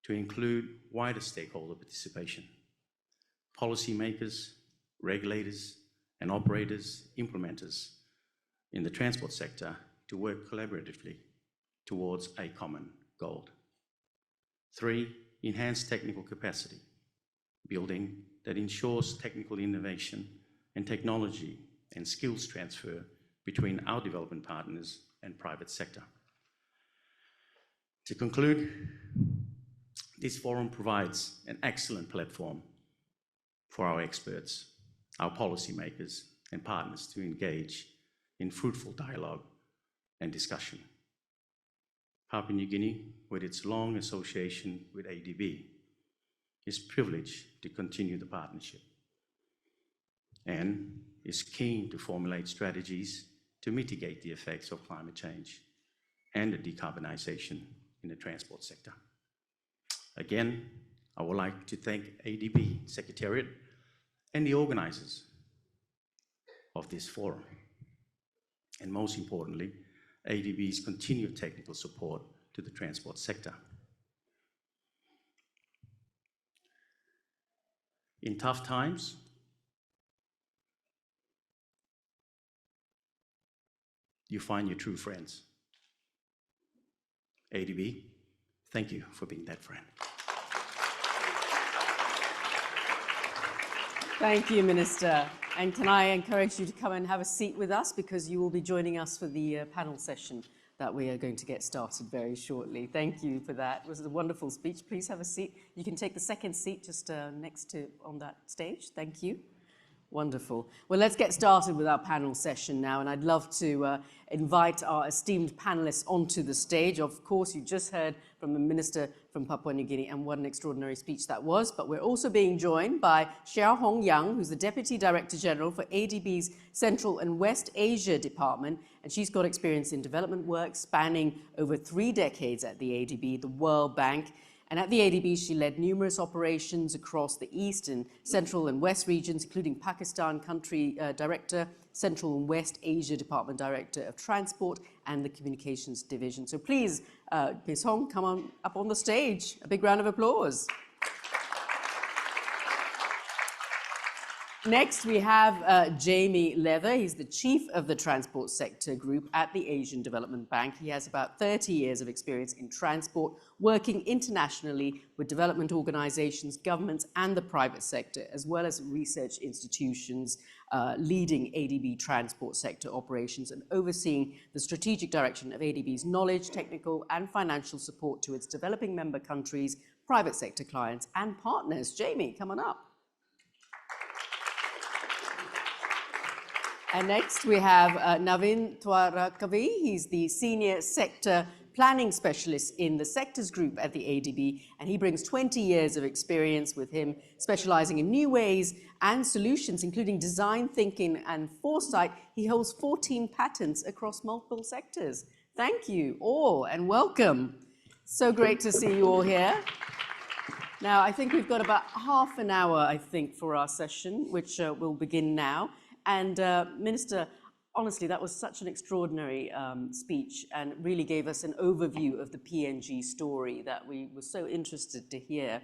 to include wider stakeholder participation. Policymakers, regulators, and operators, implementers in the transport sector to work collaboratively towards a common goal. Three, enhance technical capacity building that ensures technical innovation and technology and skills transfer between our development partners and private sector. To conclude, this forum provides an excellent platform for our experts, our policymakers, and partners to engage in fruitful dialogue and discussion. Papua New Guinea, with its long association with ADB, is privileged to continue the partnership and is keen to formulate strategies to mitigate the effects of climate change and the decarbonisation in the transport sector. Again, I would like to thank ADB Secretariat and the organisers of this forum, and most importantly, ADB's continued technical support to the transport sector. In tough times, you find your true friends. ADB, thank you for being that friend. Thank you, Minister. And can I encourage you to come and have a seat with us, because you will be joining us for the panel session that we are going to get started very shortly. Thank you for that. It was a wonderful speech. Please have a seat. You can take the second seat just next to on that stage. Thank you. Wonderful. Well, let's get started with our panel session now, and I'd love to invite our esteemed panelists onto the stage. Of course, you just heard from the Minister from Papua New Guinea, and what an extraordinary speech that was, but we're also being joined by Xiao Hong Yang, who's the Deputy Director General for ADB's Central and West Asia Department, and she's got experience in development work spanning over 3 decades at the ADB, the World Bank. And at the ADB, she led numerous operations across the East and Central and West regions, including Pakistan Country Director, Central and West Asia Department Director of Transport, and the Communications Division. So please, Ms. Hong, come on up on the stage. A big round of applause. Next, we have Jamie Leather. He's the Chief of the Transport Sector Group at the Asian Development Bank. He has about 30 years of experience in transport, working internationally with development organizations, governments, and the private sector, as well as research institutions, leading ADB transport sector operations and overseeing the strategic direction of ADB's knowledge, technical, and financial support to its developing member countries, private sector clients, and partners. Jamie, come on up. And next we have Navin Twarakavi. He's the Senior Sector Planning Specialist in the Sectors Group at the ADB, and he brings 20 years of experience with him, specializing in new ways and solutions, including design thinking and foresight. He holds 14 patents across multiple sectors. Thank you all and welcome. So great to see you all here. Now, I think we've got about half an hour, I think, for our session, which will begin now. And Minister, honestly, that was such an extraordinary speech and really gave us an overview of the PNG story that we were so interested to hear.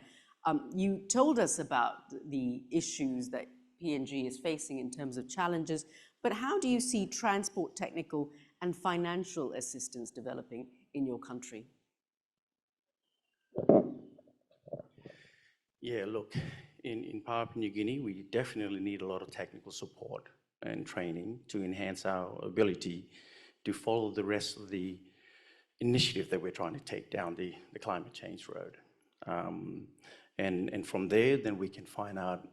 You told us about the issues that PNG is facing in terms of challenges, but how do you see transport, technical and financial assistance developing in your country? Yeah, look, in Papua New Guinea, we definitely need a lot of technical support and training to enhance our ability to follow the rest of the initiative that we're trying to take down the climate change road. And from there, then we can find out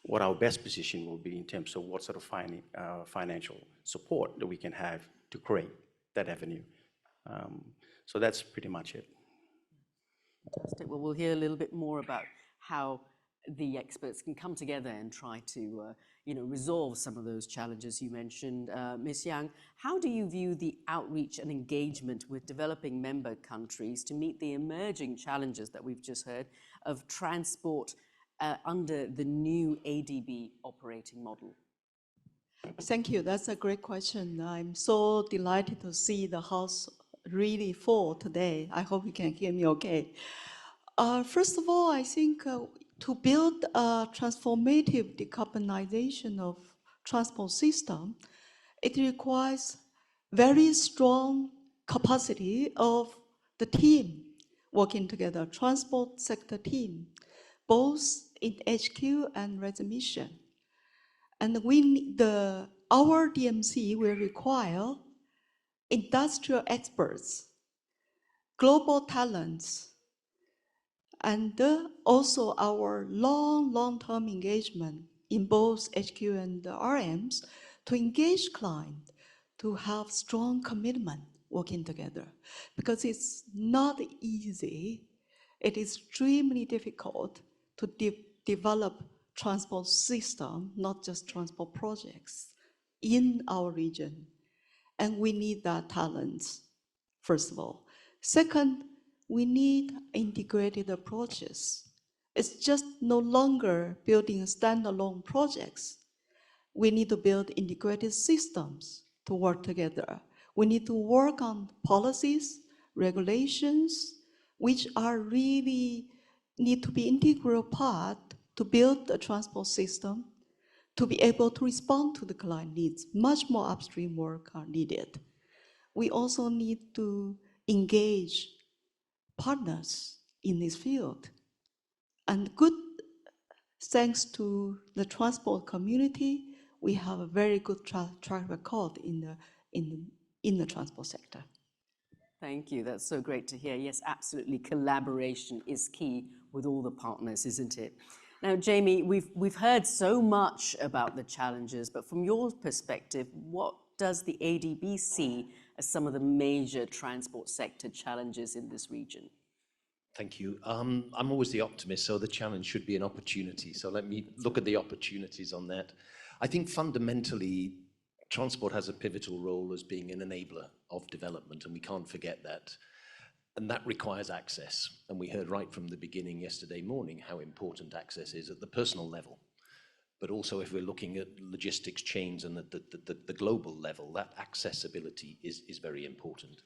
what our best position will be in terms of what sort of financial support that we can have to create that avenue. So that's pretty much it. Fantastic. Well, we'll hear a little bit more about how the experts can come together and try to resolve some of those challenges you mentioned. Ms. Yang, how do you view the outreach and engagement with developing member countries to meet the emerging challenges that we've just heard of transport under the new ADB operating model? Thank you. That's a great question. I'm so delighted to see the House really full today. I hope you can hear me okay. First of all, I think to build a transformative decarbonization of transport system, it requires very strong capacity of the team working together, transport sector team, both in HQ and resumption. And our DMC will require industrial experts, global talents, and also our long-term engagement in both HQ and RMs to engage clients, to have strong commitment working together. Because it's not easy, it is extremely difficult to develop transport system, not just transport projects, in our region. And we need that talent, first of all. Second, we need integrated approaches. It's just no longer building standalone projects. We need to build integrated systems to work together. We need to work on policies, regulations, which are really need to be integral part to build a transport system to be able to respond to the client needs. Much more upstream work are needed. We also need to engage partners in this field. And good, thanks to the transport community, we have a very good track record in the transport sector. Thank you. That's so great to hear. Yes, absolutely. Collaboration is key with all the partners, isn't it? Now, Jamie, we've heard so much about the challenges, but from your perspective, what does the ADB see as some of the major transport sector challenges in this region? Thank you. I'm always the optimist, so the challenge should be an opportunity. So let me look at the opportunities on that. I think fundamentally, transport has a pivotal role as being an enabler of development, and we can't forget that. And that requires access. And we heard right from the beginning yesterday morning how important access is at the personal level. But also if we're looking at logistics chains and the global level, that accessibility is very important.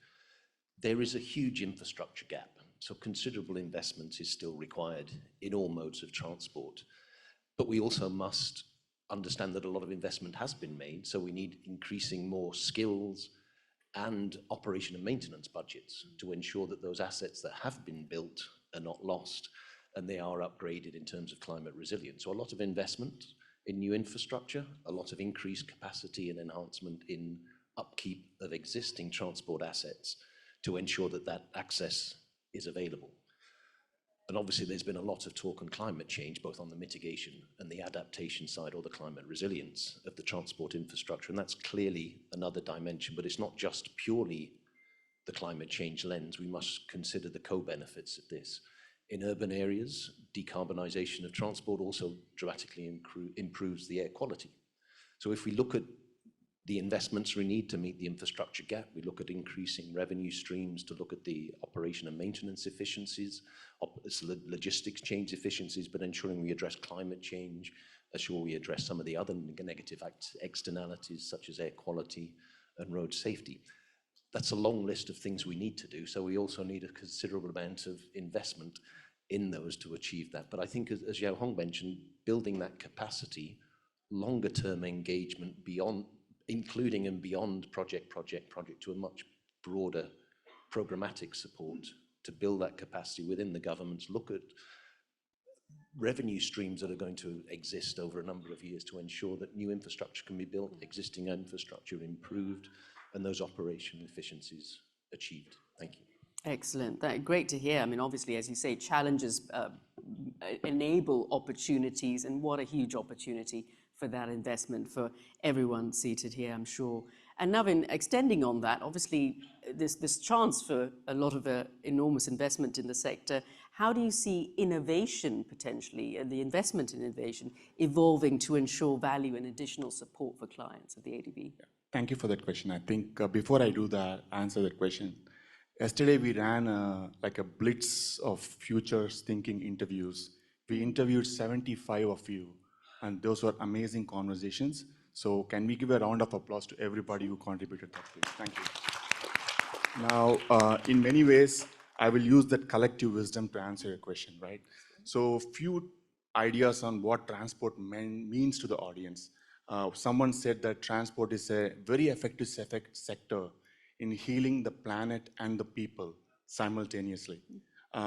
There is a huge infrastructure gap. So considerable investment is still required in all modes of transport. But we also must understand that a lot of investment has been made. So we need increasing more skills and operation and maintenance budgets to ensure that those assets that have been built are not lost and they are upgraded in terms of climate resilience. So a lot of investment in new infrastructure, a lot of increased capacity and enhancement in upkeep of existing transport assets to ensure that that access is available. And obviously there's been a lot of talk on climate change, both on the mitigation and the adaptation side, or the climate resilience of the transport infrastructure. And that's clearly another dimension, but it's not just purely the climate change lens. We must consider the co-benefits of this. In urban areas, decarbonisation of transport also dramatically improves the air quality. So if we look at the investments we need to meet the infrastructure gap, we look at increasing revenue streams, to look at the operation and maintenance efficiencies, logistics change efficiencies, but ensuring we address climate change, ensure we address some of the other negative externalities such as air quality and road safety. That's a long list of things we need to do, so we also need a considerable amount of investment in those to achieve that. But I think, as Yao Hong mentioned, building that capacity, longer term engagement beyond, including and beyond project to a much broader programmatic support to build that capacity within the governments, look at revenue streams that are going to exist over a number of years to ensure that new infrastructure can be built, existing infrastructure improved, and those operational efficiencies achieved. Thank you. Excellent. Great to hear. I mean, obviously, as you say, challenges enable opportunities, and what a huge opportunity for that investment for everyone seated here, I'm sure. And Navin, extending on that, obviously, this chance for a lot of enormous investment in the sector, how do you see innovation potentially, and the investment in innovation, evolving to ensure value and additional support for clients of the ADB? Thank you for that question. I think before I do that, answer that question, yesterday we ran like a blitz of futures thinking interviews. We interviewed 75 of you, and those were amazing conversations. So can we give a round of applause to everybody who contributed that, please? Thank you. Now, in many ways, I will use that collective wisdom to answer your question, right? So few ideas on what transport means to the audience. Someone said that transport is a very effective sector in healing the planet and the people simultaneously.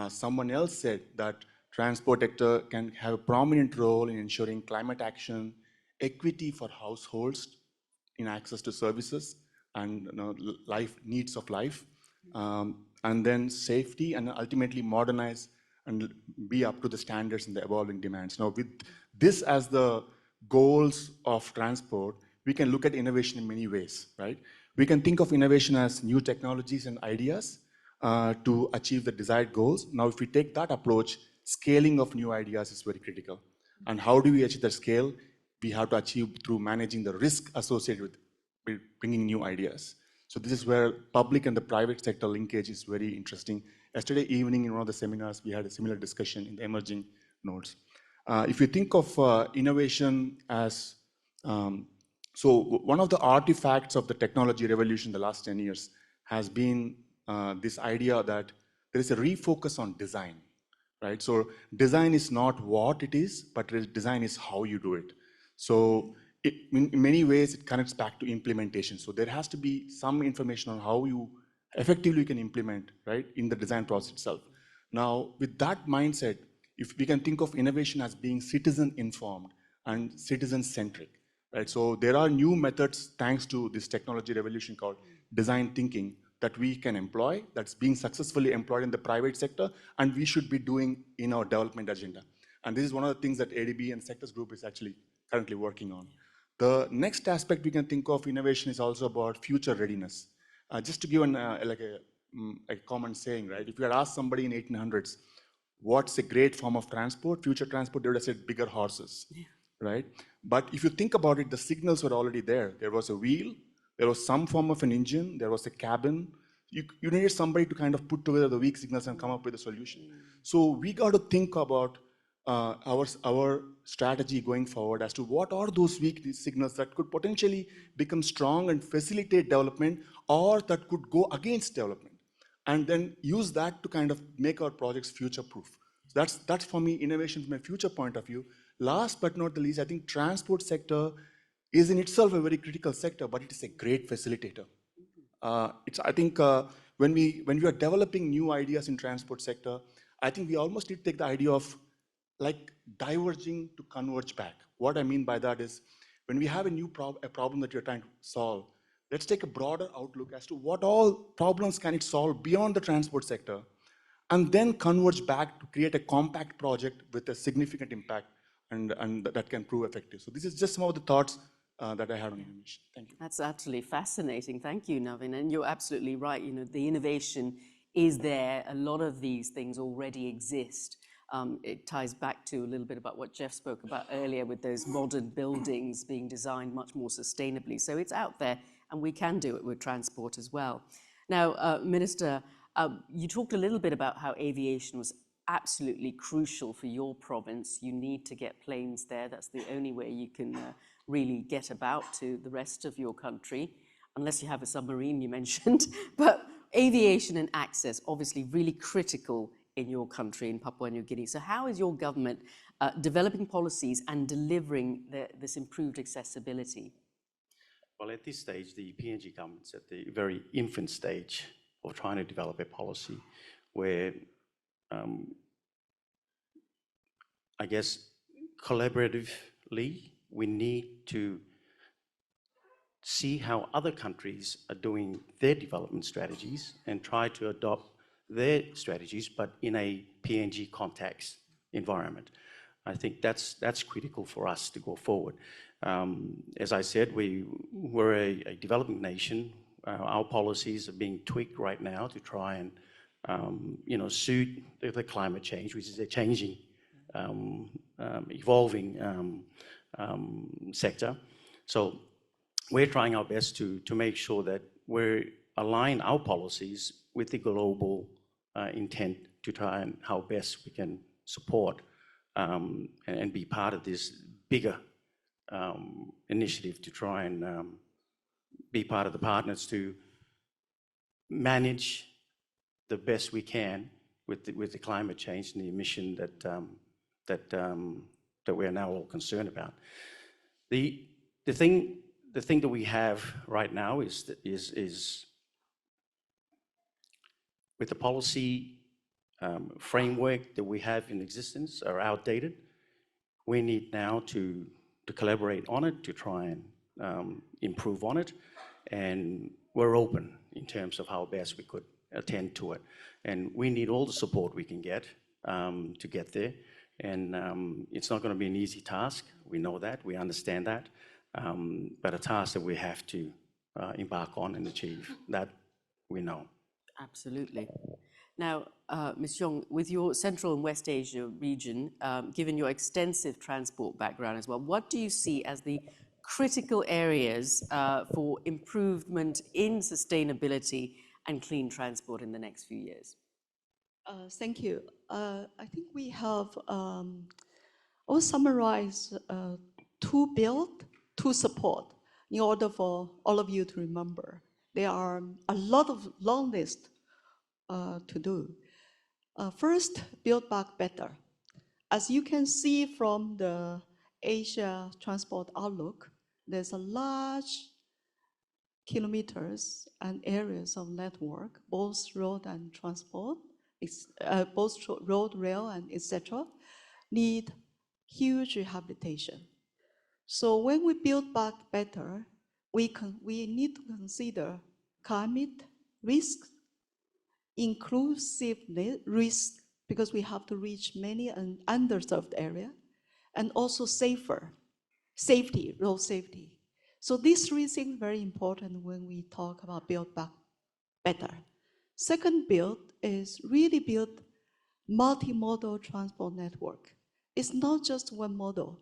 Someone else said that transport sector can have a prominent role in ensuring climate action, equity for households in access to services and life needs of life, and then safety, and ultimately modernize and be up to the standards and the evolving demands. Now, with this as the goals of transport, we can look at innovation in many ways, right? We can think of innovation as new technologies and ideas to achieve the desired goals. Now, if we take that approach, scaling of new ideas is very critical. And how do we achieve that scale? We have to achieve through managing the risk associated with bringing new ideas. So this is where public and the private sector linkage is very interesting. Yesterday evening in one of the seminars, we had a similar discussion in the emerging nodes. If you think of innovation as, so one of the artifacts of the technology revolution the last 10 years has been this idea that there is a refocus on design, right? So design is not what it is, but design is how you do it. So in many ways, it connects back to implementation. So there has to be some information on how you effectively can implement, right, in the design process itself. Now, with that mindset, if we can think of innovation as being citizen-informed and citizen-centric, right? So there are new methods, thanks to this technology revolution called design thinking, that we can employ, that's being successfully employed in the private sector, and we should be doing in our development agenda. And this is one of the things that ADB and Sectors Group is actually currently working on. The next aspect we can think of innovation is also about future readiness. Just to give a common saying, right? If you had asked somebody in 1800s, what's a great form of transport, future transport, they would have said bigger horses, right? But if you think about it, the signals were already there. There was a wheel, there was some form of an engine, there was a cabin. You needed somebody to kind of put together the weak signals and come up with a solution. So we got to think about our strategy going forward as to what are those weak signals that could potentially become strong and facilitate development, or that could go against development, and then use that to kind of make our projects future-proof. So that's for me innovation from a future point of view. Last but not the least, I think transport sector is in itself a very critical sector, but it is a great facilitator. I think when we are developing new ideas in transport sector, I think we almost need to take the idea of like diverging to converge back. What I mean by that is, when we have a problem that you're trying to solve, let's take a broader outlook as to what all problems can it solve beyond the transport sector, and then converge back to create a compact project with a significant impact and that can prove effective. So this is just some of the thoughts that I had on innovation. Thank you. That's absolutely fascinating. Thank you, Navin. And you're absolutely right. You know, the innovation is there. A lot of these things already exist. It ties back to a little bit about what Jeff spoke about earlier with those modern buildings being designed much more sustainably. So it's out there, and we can do it with transport as well. Now, Minister, you talked a little bit about how aviation was absolutely crucial for your province. You need to get planes there. That's the only way you can really get about to the rest of your country, unless you have a submarine, you mentioned. But aviation and access, obviously really critical in your country, in Papua New Guinea. So how is your government developing policies and delivering this improved accessibility? Well, at this stage, the PNG government's at the very infant stage of trying to develop a policy where I guess collaboratively we need to see how other countries are doing their development strategies and try to adopt their strategies, but in a PNG context environment. I think that's critical for us to go forward. As I said, we're a developing nation. Our policies are being tweaked right now to try and suit the climate change, which is a changing, evolving sector. So we're trying our best to make sure that we align our policies with the global intent to try and how best we can support and be part of this bigger initiative to try and be part of the partners to manage the best we can with the climate change and the emission that we are now all concerned about. The thing that we have right now is with the policy framework that we have in existence are outdated. We need now to collaborate on it, to try and improve on it, and we're open in terms of how best we could attend to it. And we need all the support we can get to get there. And it's not going to be an easy task. We know that, we understand that, but a task that we have to embark on and achieve, that we know. Absolutely. Now, Ms. Yong, with your Central and West Asia region, given your extensive transport background as well, what do you see as the critical areas for improvement in sustainability and clean transport in the next few years? Thank you. I think we have, I'll summarize to build, to support, in order for all of you to remember. There are a lot of long list to do. First, build back better. As you can see from the Asia Transport Outlook, there's a large kilometers and areas of network, both road and transport, both road, rail, and etc., need huge rehabilitation. So when we build back better, we need to consider climate risks, inclusiveness risk, because we have to reach many underserved area, and also safety, road safety. So these three things are very important when we talk about build back better. Second build is really build multimodal transport network. It's not just one model.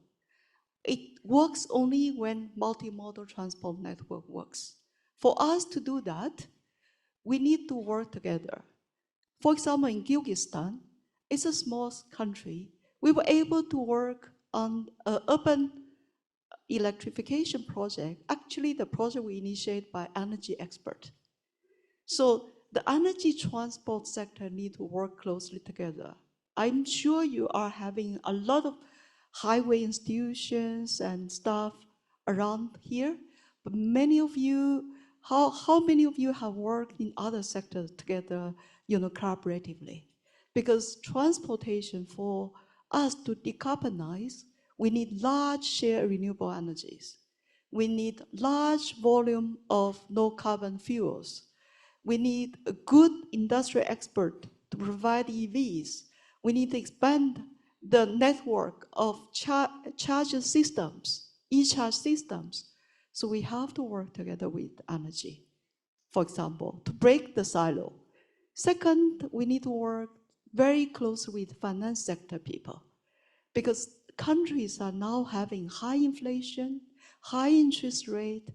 It works only when multimodal transport network works. For us to do that, we need to work together. For example, in Kyrgyzstan, it's a small country. We were able to work on an urban electrification project. Actually, the project was initiated by energy expert. So the energy transport sector need to work closely together. I'm sure you are having a lot of highway institutions and stuff around here, but many of you, how many of you have worked in other sectors together, collaboratively? Because transportation, for us to decarbonize, we need large share renewable energies. We need large volume of no carbon fuels. We need a good industrial expert to provide EVs. We need to expand the network of charger systems, e-charge systems. So we have to work together with energy, for example, to break the silo. Second, we need to work very closely with finance sector people, because countries are now having high inflation, high interest rate,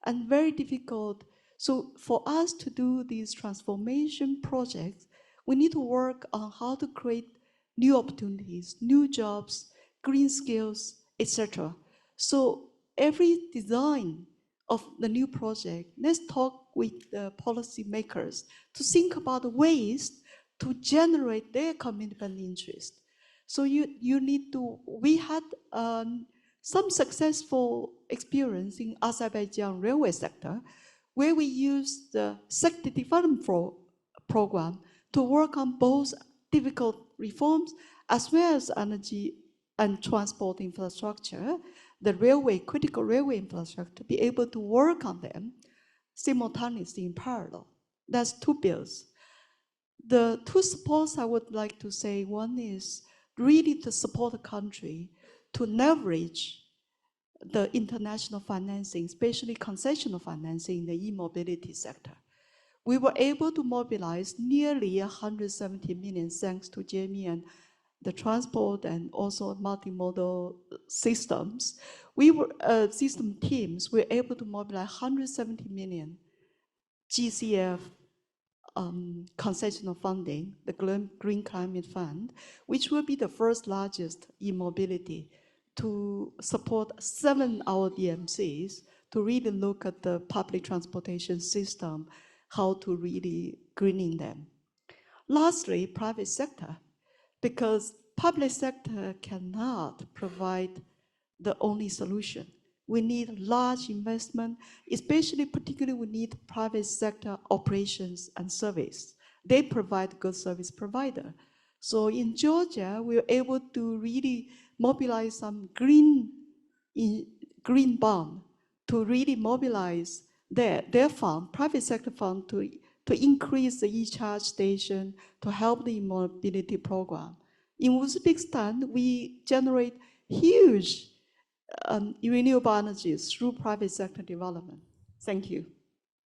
and very difficult. So for us to do these transformation projects, we need to work on how to create new opportunities, new jobs, green skills, etc. So every design of the new project, let's talk with the policymakers to think about ways to generate their commitment interest. So you need to, we had some successful experience in Azerbaijan railway sector, where we used the sector development program to work on both difficult reforms as well as energy and transport infrastructure, the railway, critical railway infrastructure, to be able to work on them simultaneously in parallel. That's two bills. The two supports I would like to say, one is really to support the country to leverage the international financing, especially concessional financing in the e-mobility sector. We were able to mobilize nearly 170 million thanks to Jamie and the transport and also multimodal systems. We were system teams were able to mobilize 170 million GCF concessional funding, the Green Climate Fund, which will be the first largest e-mobility to support 7 our DMCs to really look at the public transportation system, how to really greening them. Lastly, private sector, because public sector cannot provide the only solution. We need large investment, especially particularly we need private sector operations and service. They provide good service provider. So in Georgia, we were able to really mobilize some green bond to really mobilize their fund, private sector fund, to increase the e-charge station, to help the mobility program. In Uzbekistan, we generate huge renewable energies through private sector development. Thank you.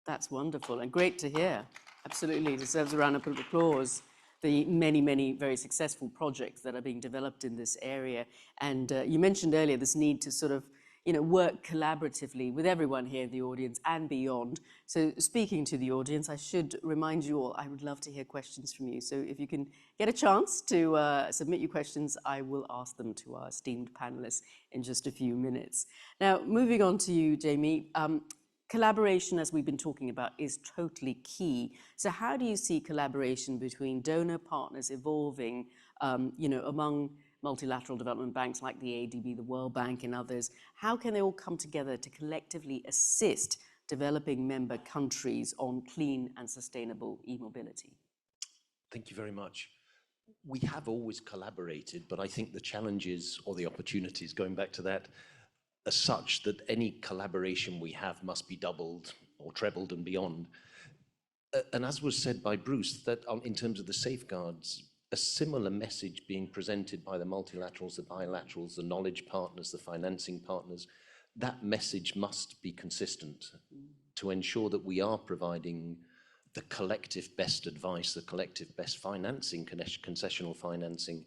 That's wonderful and great to hear. Absolutely deserves a round of applause. The many, many very successful projects that are being developed in this area. And you mentioned earlier this need to sort of work collaboratively with everyone here in the audience and beyond. So speaking to the audience, I should remind you all, I would love to hear questions from you. So if you can get a chance to submit your questions, I will ask them to our esteemed panelists in just a few minutes. Now, moving on to you, Jamie. Collaboration, as we've been talking about, is totally key. So how do you see collaboration between donor partners evolving, among multilateral development banks like the ADB, the World Bank and others? How can they all come together to collectively assist developing member countries on clean and sustainable e-mobility? Thank you very much. We have always collaborated, but I think the challenges or the opportunities, going back to that, are such that any collaboration we have must be doubled or trebled and beyond. And as was said by Bruce, that in terms of the safeguards, a similar message being presented by the multilaterals, the bilaterals, the knowledge partners, the financing partners, that message must be consistent to ensure that we are providing the collective best advice, the collective best financing, concessional financing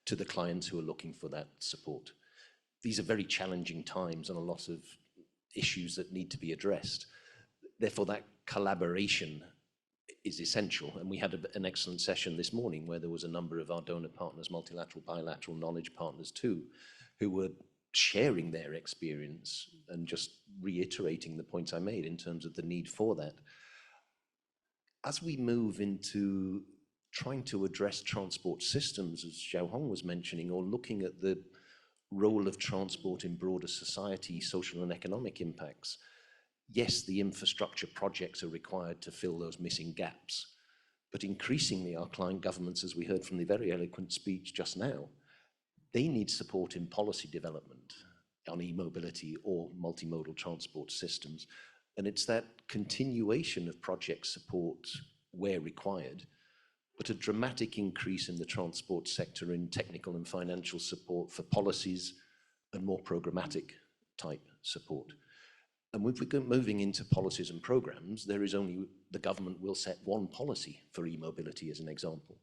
to the clients who are looking for that support. These are very challenging times and a lot of issues that need to be addressed. Therefore, that collaboration is essential. And we had an excellent session this morning where there was a number of our donor partners, multilateral, bilateral, knowledge partners too, who were sharing their experience and just reiterating the points I made in terms of the need for that. As we move into trying to address transport systems, as Xiaohong was mentioning, or looking at the role of transport in broader society, social and economic impacts, yes, the infrastructure projects are required to fill those missing gaps, but increasingly our client governments, as we heard from the very eloquent speech just now, they need support in policy development on e-mobility or multimodal transport systems. And it's that continuation of project support where required, but a dramatic increase in the transport sector in technical and financial support for policies and more programmatic type support. And if we go moving into policies and programs, there is only, the government will set one policy for e-mobility as an example.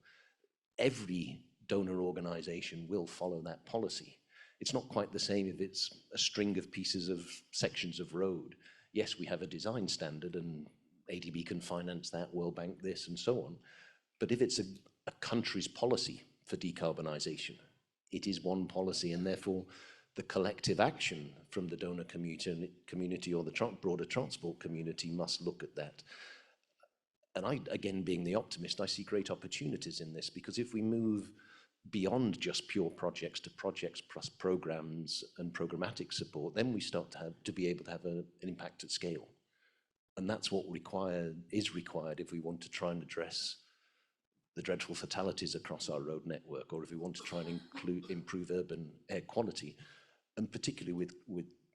Every donor organization will follow that policy. It's not quite the same if it's a string of pieces of sections of road. Yes, we have a design standard and ADB can finance that, World Bank this and so on. But if it's a country's policy for decarbonization, it is one policy, and therefore the collective action from the donor community or the broader transport community must look at that. And I, again, being the optimist, I see great opportunities in this, because if we move beyond just pure projects to projects plus programs and programmatic support, then we start to be able to have an impact at scale. And that's what is required if we want to try and address the dreadful fatalities across our road network, or if we want to try and improve urban air quality, and particularly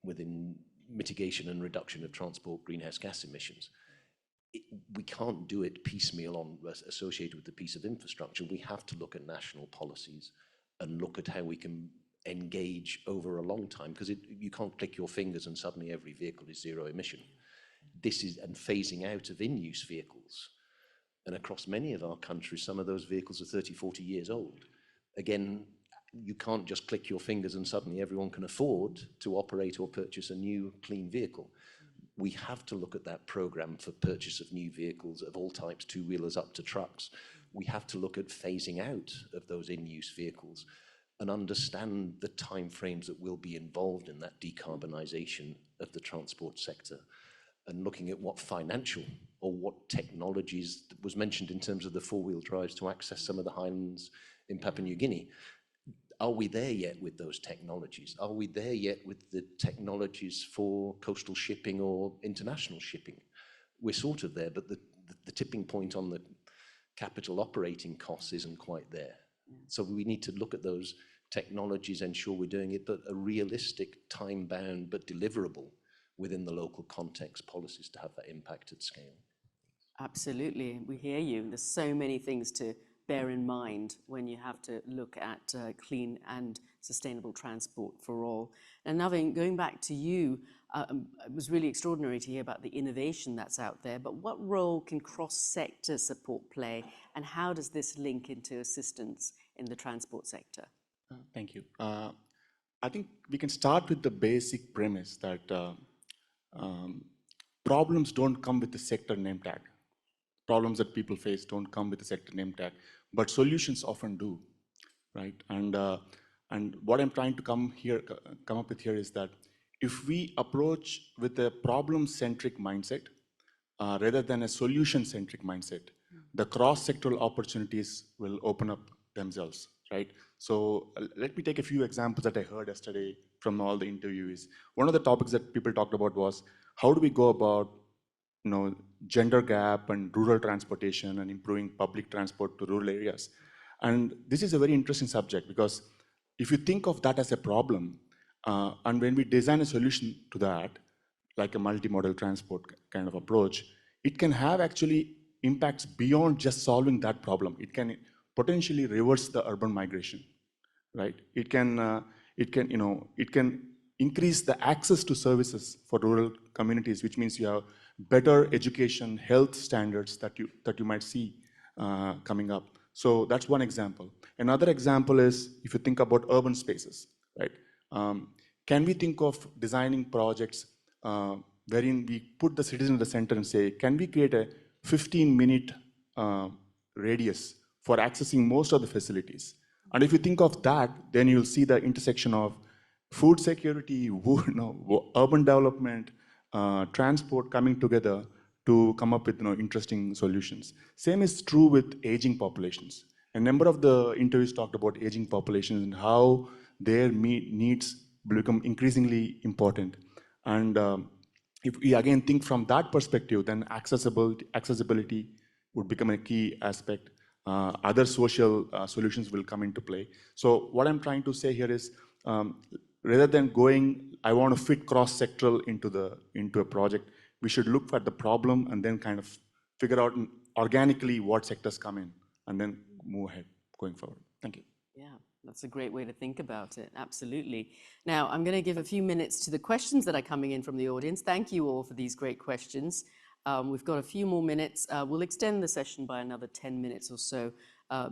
within mitigation and reduction of transport greenhouse gas emissions. We can't do it piecemeal associated with the piece of infrastructure. We have to look at national policies and look at how we can engage over a long time, because you can't click your fingers and suddenly every vehicle is zero emission. And phasing out of in-use vehicles. And across many of our countries, some of those vehicles are 30, 40 years old. Again, you can't just click your fingers and suddenly everyone can afford to operate or purchase a new clean vehicle. We have to look at that program for purchase of new vehicles of all types, two-wheelers up to trucks. We have to look at phasing out of those in-use vehicles and understand the timeframes that will be involved in that decarbonisation of the transport sector, and looking at what financial or what technologies was mentioned in terms of the four-wheel drives to access some of the highlands in Papua New Guinea. Are we there yet with those technologies? Are we there yet with the technologies for coastal shipping or international shipping? We're sort of there, but the tipping point on the capital operating costs isn't quite there. So we need to look at those technologies, ensure we're doing it, but a realistic, time-bound, but deliverable within the local context policies to have that impact at scale. Absolutely, we hear you. There's so many things to bear in mind when you have to look at clean and sustainable transport for all. And Navin, going back to you, it was really extraordinary to hear about the innovation that's out there, but what role can cross-sector support play, and how does this link into assistance in the transport sector? Thank you. I think we can start with the basic premise that problems don't come with the sector name tag. Problems that people face don't come with a sector name tag, but solutions often do, right? And what I'm trying to come up with here is that if we approach with a problem-centric mindset rather than a solution-centric mindset, the cross-sectoral opportunities will open up themselves, right? So let me take a few examples that I heard yesterday from all the interviewees. One of the topics that people talked about was, how do we go about gender gap and rural transportation and improving public transport to rural areas? And this is a very interesting subject, because if you think of that as a problem, and when we design a solution to that, like a multimodal transport kind of approach, it can have actually impacts beyond just solving that problem. It can potentially reverse the urban migration, right? It can increase the access to services for rural communities, which means you have better education, health standards that you might see coming up. So that's one example. Another example is if you think about urban spaces, right? Can we think of designing projects wherein we put the citizen at the center and say, can we create a 15-minute radius for accessing most of the facilities? And if you think of that, then you'll see the intersection of food security, urban development, transport coming together to come up with interesting solutions. Same is true with aging populations. A number of the interviews talked about aging populations and how their needs become increasingly important. And if we again think from that perspective, then accessibility would become a key aspect. Other social solutions will come into play. So what I'm trying to say here is, rather than going, I want to fit cross-sectoral into a project, we should look at the problem and then kind of figure out organically what sectors come in. and then move ahead going forward. Thank you. Yeah, that's a great way to think about it. Absolutely. Now, I'm going to give a few minutes to the questions that are coming in from the audience. Thank you all for these great questions. We've got a few more minutes. We'll extend the session by another 10 minutes or so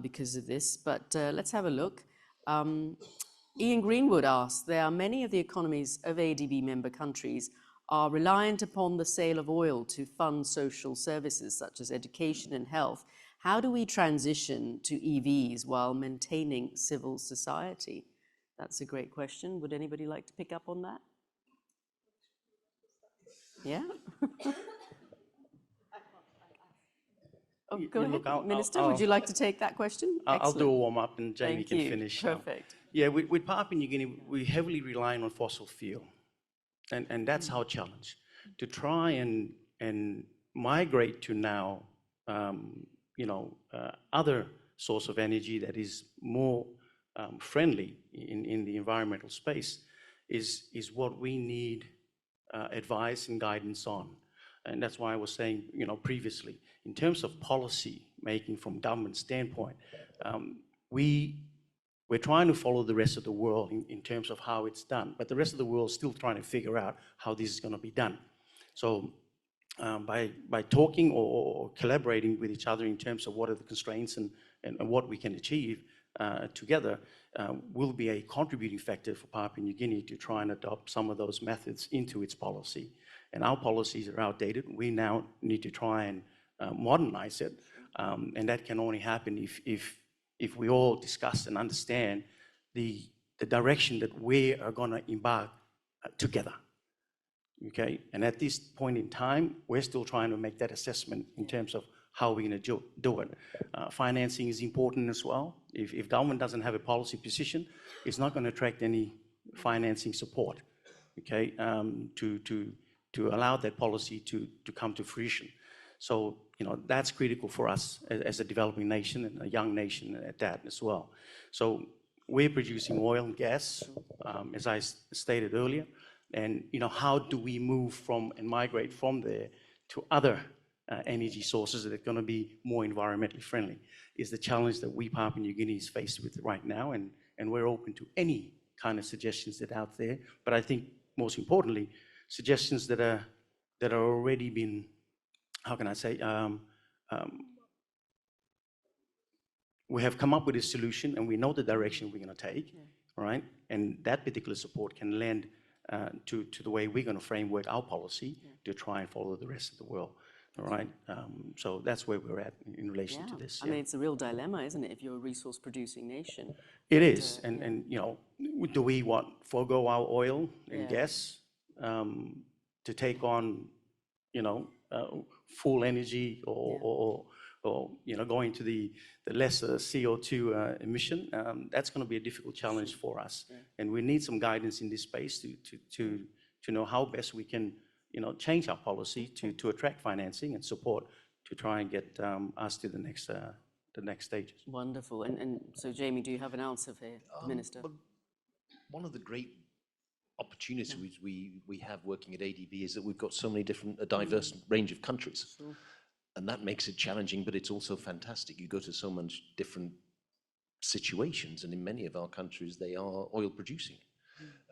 because of this, but let's have a look. Ian Greenwood asks, there are many of the economies of ADB member countries are reliant upon the sale of oil to fund social services such as education and health. How do we transition to EVs while maintaining civil society? That's a great question. Would anybody like to pick up on that? Yeah? Oh, go ahead, Look, Minister. Would you like to take that question? I'll do a Excellent. warm-up and Jamie Thank can you. finish. Perfect. Yeah, with Papua New Guinea, we're heavily relying on fossil fuel. And that's our challenge, to try and migrate to now, other source of energy that is more friendly in the environmental space is what we need advice and guidance on. And that's why I was saying, previously, in terms of policy making from government standpoint, we're trying to follow the rest of the world in terms of how it's done, but the rest of the world is still trying to figure out how this is going to be done. So by talking or collaborating with each other in terms of what are the constraints and what we can achieve together will be a contributing factor for Papua New Guinea to try and adopt some of those methods into its policy. And our policies are outdated. We now need to try and modernize it, and that can only happen if we all discuss and understand the direction that we are going to embark together. Okay, and at this point in time, we're still trying to make that assessment in terms of how we're going to do it. Financing is important as well. If government doesn't have a policy position, it's not going to attract any financing support, okay, to allow that policy to come to fruition. So, that's critical for us as a developing nation and a young nation at that as well. So we're producing oil and gas, as I stated earlier, and how do we move from and migrate from there to other energy sources that are going to be more environmentally friendly is the challenge that we Papua New Guinea is faced with right now, and we're open to any kind of suggestions that are out there. But I think most importantly, suggestions that are already been, how can I say, we have come up with a solution and we know the direction we're going to take, right? And that particular support can lend to the way we're going to framework our policy to try and follow the rest of the world, all right? So that's where we're at in relation to this. I mean, it's a real dilemma, isn't it, if you're a resource-producing nation? It is, and do we forego our oil and gas to take on, full energy or going to the lesser CO2 emission? That's going to be a difficult challenge for us, and we need some guidance in this space to know how best we can change our policy to attract financing and support to try and get us to the next stages. Wonderful. And so, Jamie, do you have an answer for the Minister? Well, one of the great opportunities we have working at ADB is that we've got so many different, a diverse range of countries. Sure. And that makes it challenging, but it's also fantastic. You go to so much different situations, and in many of our countries, they are oil producing.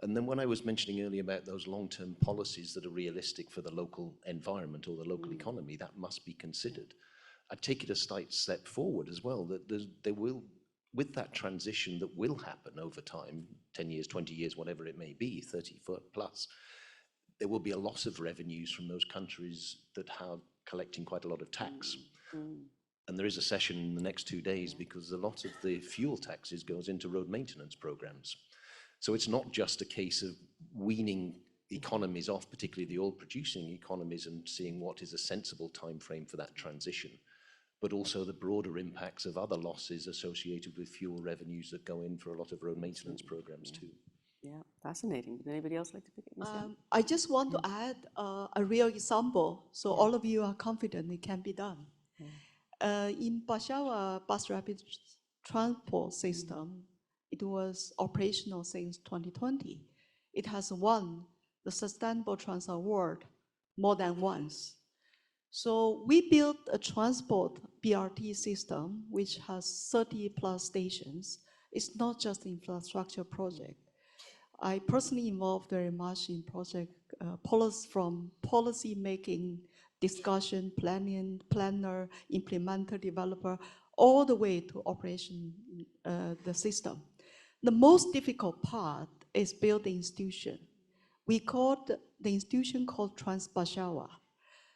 And then when I was mentioning earlier about those long-term policies that are realistic for the local environment or the local economy, that must be considered. I take it a slight step forward as well, that there will, with that transition that will happen over time, 10 years, 20 years, whatever it may be, 30 plus, there will be a loss of revenues from those countries that have collecting quite a lot of tax. And there is a session in the next 2 days because a lot of the fuel taxes goes into road maintenance programs. So it's not just a case of weaning economies off, particularly the oil-producing economies, and seeing what is a sensible time frame for that transition, but also the broader impacts of other losses associated with fuel revenues that go in for a lot of road maintenance programs too. Yeah, fascinating. Would anybody else like to pick it up? I just want to add a real example, so all of you are confident it can be done. In Bashawa bus rapid transport system, it was operational since 2020. It has won the Sustainable Trans Award more than once. So we built a transport BRT system, which has 30 plus stations, is not just an infrastructure project. I personally involved very much in project from policy making, discussion, planning, planner, implementer, developer, all the way to operation the system. The most difficult part is build the institution. We called the institution called Trans-Bashawa.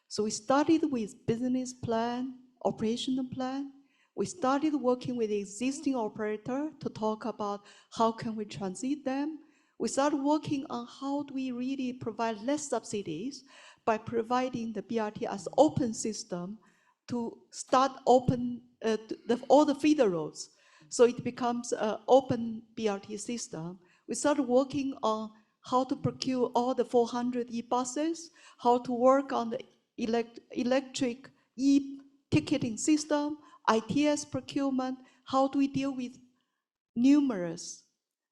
So we started with business plan, operational plan. We started working with the existing operator to talk about how can we transit them. We started working on how do we really provide less subsidies by providing the BRT as open system to start open all the feeder roads. So it becomes an open BRT system. We started working on how to procure all the 400 e-buses, how to work on the electric e-ticketing system, ITS procurement, how do we deal with numerous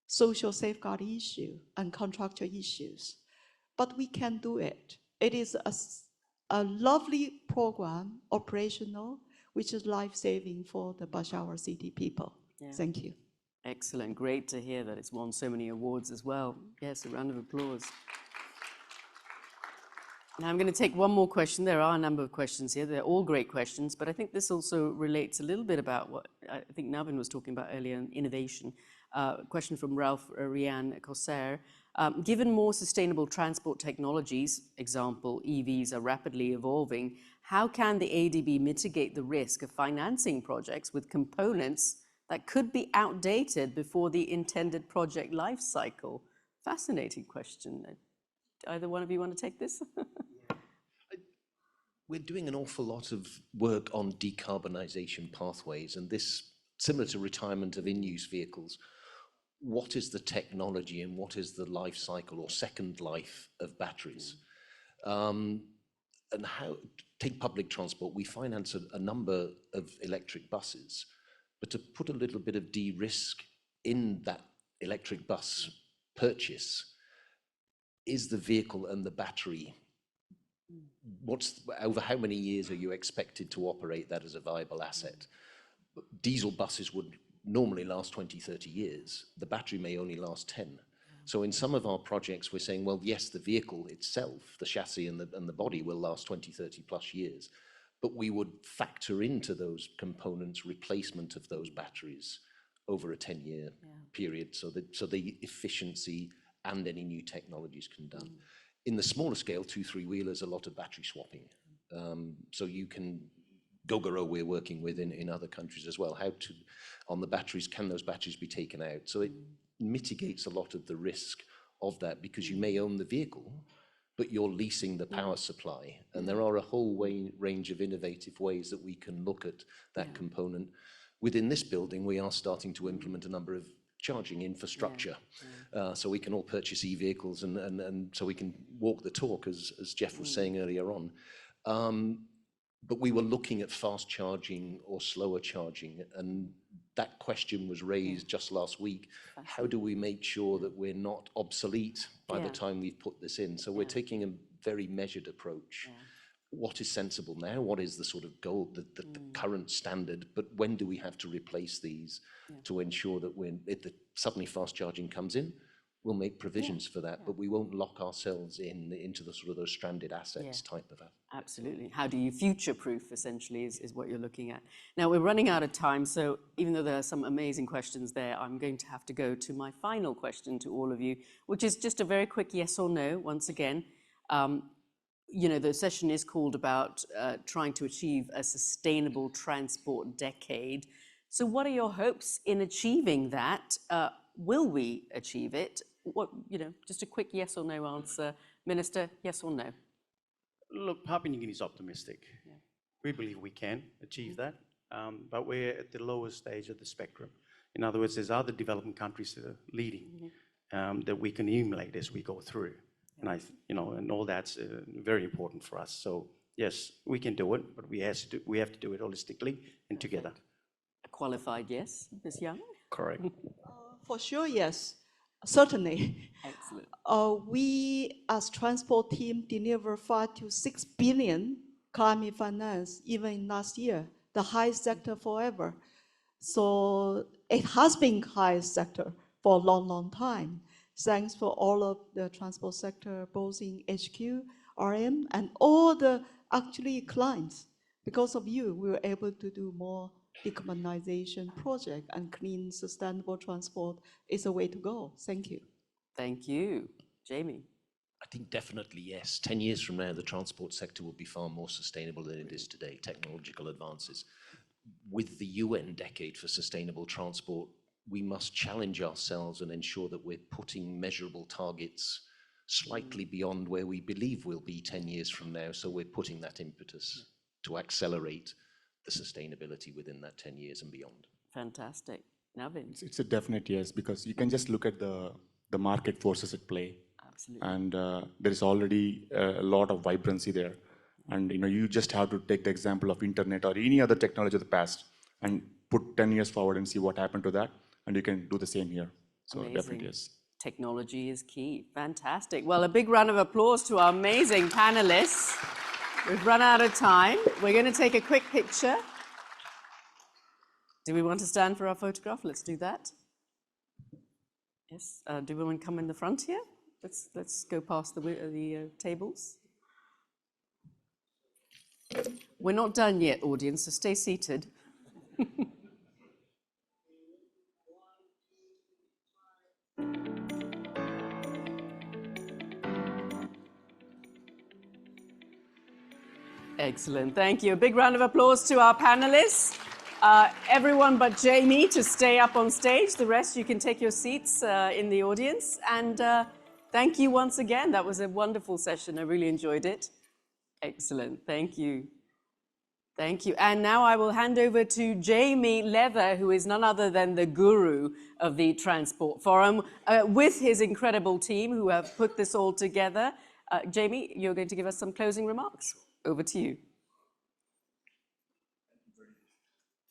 social safeguard issues and contractual issues. But we can do it. It is a lovely program, operational, which is life-saving for the Peshawar city people. Yeah. Thank you. Excellent. Great to hear that it's won so many awards as well. Yes, a round of applause. Now I'm going to take one more question. There are a number of questions here. They're all great questions, but I think this also relates a little bit about what I think Navin was talking about earlier, innovation. A question from Ralph Rian Corsair. Given more sustainable transport technologies, example, EVs are rapidly evolving, how can the ADB mitigate the risk of financing projects with components that could be outdated before the intended project life cycle? Fascinating question. Either one of you want to take this? We're doing an awful lot of work on decarbonisation pathways, and this, similar to retirement of in-use vehicles, what is the technology and what is the life cycle or second life of batteries? And how, take public transport, we finance a number of electric buses, but to put a little bit of de-risk in that electric bus purchase, is the vehicle and the battery, over how many years are you expected to operate that as a viable asset? Diesel buses would normally last 20, 30 years. The battery may only last 10. So in some of our projects, we're saying, well, yes, the vehicle itself, the chassis and the body will last 20, 30 plus years, but we would factor into those components replacement of those batteries over a 10-year period so the efficiency and any new technologies can be done. In the smaller scale, 2-3-wheelers, a lot of battery swapping. So you can, Gogoro we're working with in other countries as well, how to, on the batteries, can those batteries be taken out? So it mitigates a lot of the risk of that because you may own the vehicle, but you're leasing the power supply. And there are a whole range of innovative ways that we can look at that component. Within this building, we are starting to implement a number of charging infrastructure. So we can all purchase e-vehicles and so we can walk the talk, as Jeff was saying earlier on. But we were looking at fast charging or slower charging, and that question was raised just last week. How do we make sure that we're not obsolete by the time we've put this in? So we're taking a very measured approach. What is sensible now? What is the sort of goal, the current standard? But when do we have to replace these to ensure that if suddenly fast charging comes in, we'll make provisions for that, but we won't lock ourselves into the sort of those stranded assets type of that. Absolutely. How do you future-proof, essentially, is what you're looking at. Now, we're running out of time, so even though there are some amazing questions there, I'm going to have to go to my final question to all of you, which is just a very quick yes or no, once again. You know, the session is called about trying to achieve a sustainable transport decade. So what are your hopes in achieving that? Will we achieve it? What, you know, just a quick yes or no answer. Minister, yes or no? Look, Papua New Guinea is optimistic. We believe we can achieve that, but we're at the lowest stage of the spectrum. In other words, there's other developing countries that are leading that we can emulate as we go through. And and all that's very important for us. So yes, we can do it, but we have to do it holistically and together. A qualified yes, Ms. Young? Correct. For sure, yes, certainly. Excellent. We, as transport team, deliver 5 to 6 billion climate finance even in last year. the highest sector forever. So it has been highest sector for a long, long time. Thanks for all of the transport sector, both in HQ, RM, and all the actually clients. Because of you, we were able to do more decarbonization project, and clean, sustainable transport is a way to go. Thank you. Thank you. Jamie? I think definitely yes. 10 years from now, the transport sector will be far more sustainable than it is today, technological advances. With the UN Decade for Sustainable Transport, we must challenge ourselves and ensure that we're putting measurable targets slightly beyond where we believe we'll be 10 years from now. So we're putting that impetus to accelerate the sustainability within that 10 years and beyond. Fantastic. Navin? It's a definite yes, because you can just look at the market forces at play. Absolutely. And there is already a lot of vibrancy there. And you just have to take the example of internet or any other technology of the past and put 10 years forward and see what happened to that. And you can do the same here. So Amazing. definitely yes. Technology is key. Fantastic. Well, a big round of applause to our amazing panelists. We've run out of time. We're going to take a quick picture. Do we want to stand for our photograph? Let's do that. Yes. Do we want to come in the front here? Let's go past the tables. We're not done yet, audience, so stay seated. Excellent, thank you. A big round of applause to our panelists. Everyone but Jamie to stay up on stage. The rest, you can take your seats in the audience. And thank you once again. That was a wonderful session. I really enjoyed it. Excellent, thank you. Thank you. And now I will hand over to Jamie Leather, who is none other than the guru of the Transport Forum, with his incredible team who have put this all together. Jamie, you're going to give us some closing remarks. Over to you.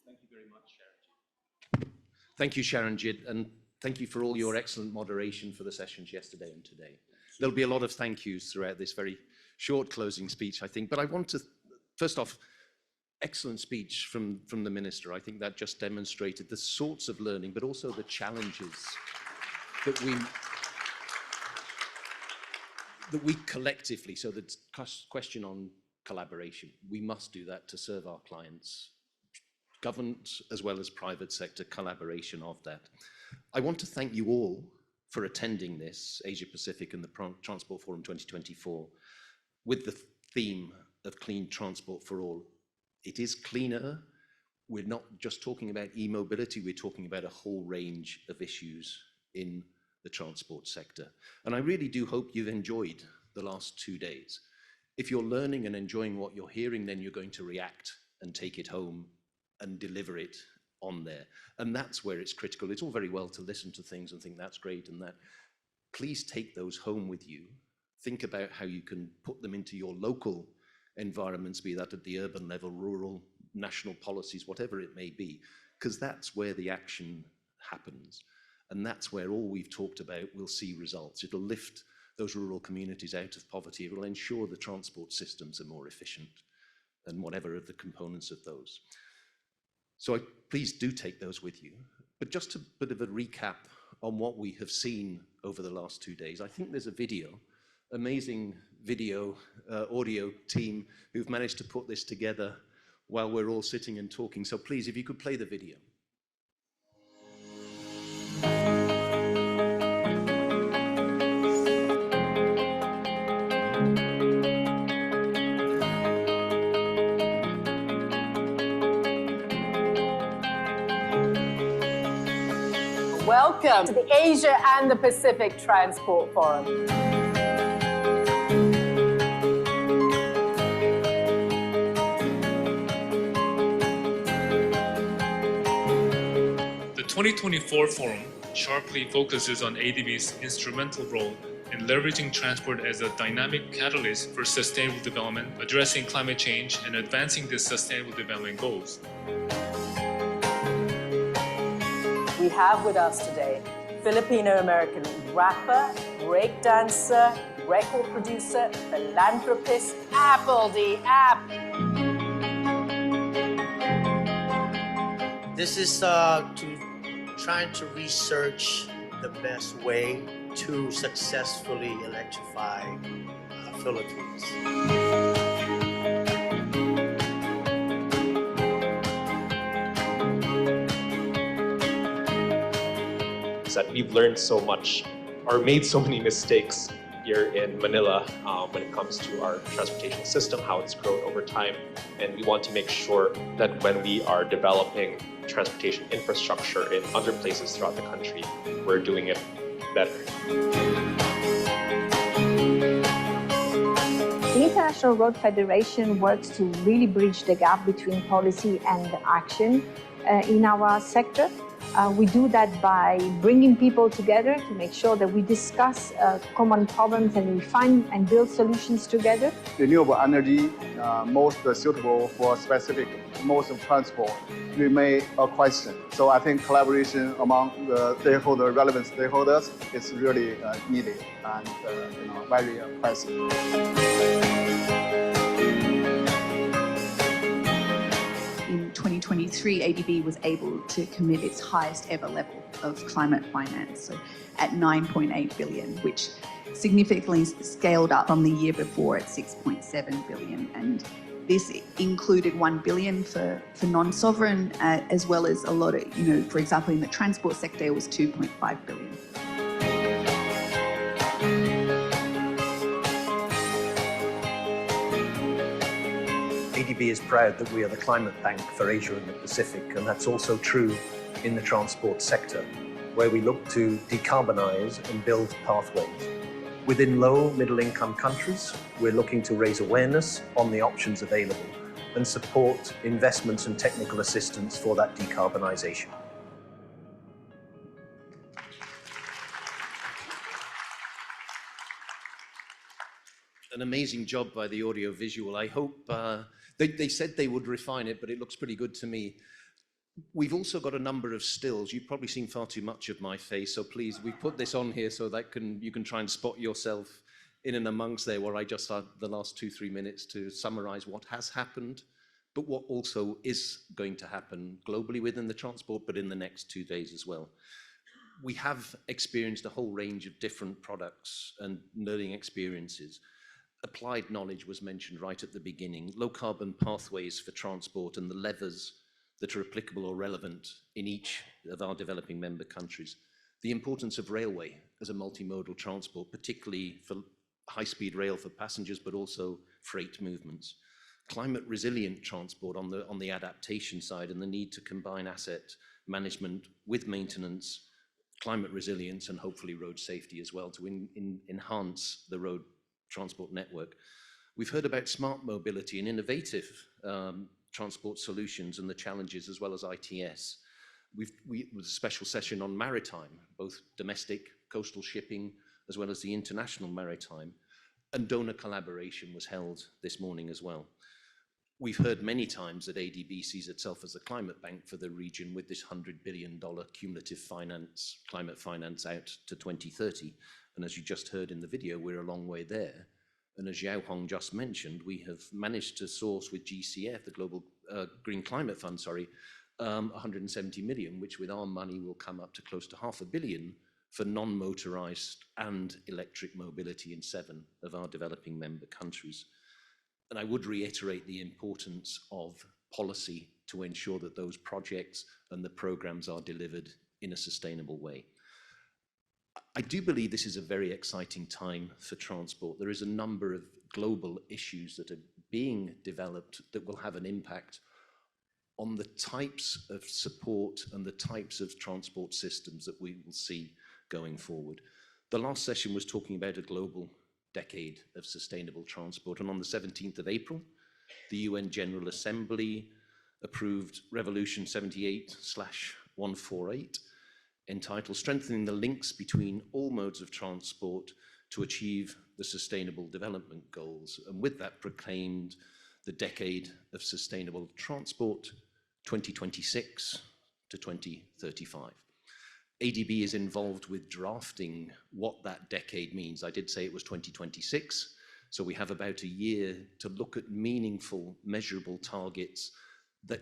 Thank you very much, Sharon. Thank you, Sharon-Jit, and thank you for all your excellent moderation for the sessions yesterday and today. There'll be a lot of thank yous throughout this very short closing speech, I think, but I want to, first off, excellent speech from the Minister. I think that just demonstrated the sorts of learning, but also the challenges that we collectively, so the question on collaboration, we must do that to serve our clients, government as well as private sector collaboration of that. I want to thank you all for attending this Asia Pacific and the Transport Forum 2024 with the theme of Clean Transport for All. It is cleaner. We're not just talking about e-mobility, we're talking about a whole range of issues in the transport sector. And I really do hope you've enjoyed the last 2 days. If you're learning and enjoying what you're hearing, then you're going to react and take it home and deliver it on there. And that's where it's critical. It's all very well to listen to things and think that's great and that. Please take those home with you. Think about how you can put them into your local environments, be that at the urban level, rural, national policies, whatever it may be, because that's where the action happens. And that's where all we've talked about will see results. It'll lift those rural communities out of poverty. It will ensure the transport systems are more efficient and whatever of the components of those. So please do take those with you. But just a bit of a recap on what we have seen over the last 2 days. I think there's a video, amazing video, audio team who've managed to put this together while we're all sitting and talking. So please, if you could play the video. Welcome to the Asia and the Pacific Transport Forum. The 2024 forum sharply focuses on ADB's instrumental role in leveraging transport as a dynamic catalyst for sustainable development, addressing climate change, and advancing the sustainable development goals. We have with us today Filipino-American rapper, breakdancer, record producer, philanthropist, Apple the App. This is trying to research the best way to successfully electrify Philippines. That we've learned so much or made so many mistakes here in Manila when it comes to our transportation system, how it's grown over time. And we want to make sure that when we are developing transportation infrastructure in other places throughout the country, we're doing it better. The International Road Federation works to really bridge the gap between policy and action in our sector. We do that by bringing people together to make sure that we discuss common problems and we find and build solutions together. Renewable energy most suitable for specific modes of transport remain a question. So I think collaboration among the relevant stakeholders is really needed and very pressing. In 2023, ADB was able to commit its highest ever level of climate finance, so at 9.8 billion, which significantly scaled up from the year before at 6.7 billion. And this included 1 billion for non-sovereign, as well as a lot of, for example, in the transport sector, it was 2.5 billion. ADB is proud that we are the climate bank for Asia and the Pacific, and that's also true in the transport sector, where we look to decarbonize and build pathways. Within low, middle-income countries, we're looking to raise awareness on the options available and support investments and technical assistance for that decarbonization. An amazing job by the audiovisual. I hope they said they would refine it, but it looks pretty good to me. We've also got a number of stills. You've probably seen far too much of my face, so please, we've put this on here so that you can try and spot yourself in and amongst there, where I just had the last 2-3 minutes to summarize what has happened, but what also is going to happen globally within the transport, but in the next 2 days as well. We have experienced a whole range of different products and learning experiences. Applied knowledge was mentioned right at the beginning, low carbon pathways for transport and the levers that are applicable or relevant in each of our developing member countries. The importance of railway as a multimodal transport, particularly for high-speed rail for passengers, but also freight movements. Climate resilient transport on the adaptation side, and the need to combine asset management with maintenance, climate resilience, and hopefully road safety as well to enhance the road transport network. We've heard about smart mobility and innovative transport solutions and the challenges, as well as ITS. We was a special session on maritime, both domestic, coastal shipping, as well as the international maritime, and donor collaboration was held this morning as well. We've heard many times that ADB sees itself as a climate bank for the region with this $100 billion cumulative climate finance out to 2030. And as you just heard in the video, we're a long way there. And as Xiao Hong just mentioned, we have managed to source with GCF, the Global Green Climate Fund, 170 million, which with our money will come up to close to $500 million for non-motorized and electric mobility in 7 of our developing member countries. And I would reiterate the importance of policy to ensure that those projects and the programs are delivered in a sustainable way. I do believe this is a very exciting time for transport. There is a number of global issues that are being developed that will have an impact on the types of support and the types of transport systems that we will see going forward. The last session was talking about a global decade of sustainable transport, and on the 17th of April, the UN General Assembly approved Resolution 78/148, entitled Strengthening the Links Between All Modes of Transport to Achieve the Sustainable Development Goals, and with that proclaimed the Decade of Sustainable Transport 2026 to 2035. ADB is involved with drafting what that decade means. I did say it was 2026, so we have about a year to look at meaningful, measurable targets that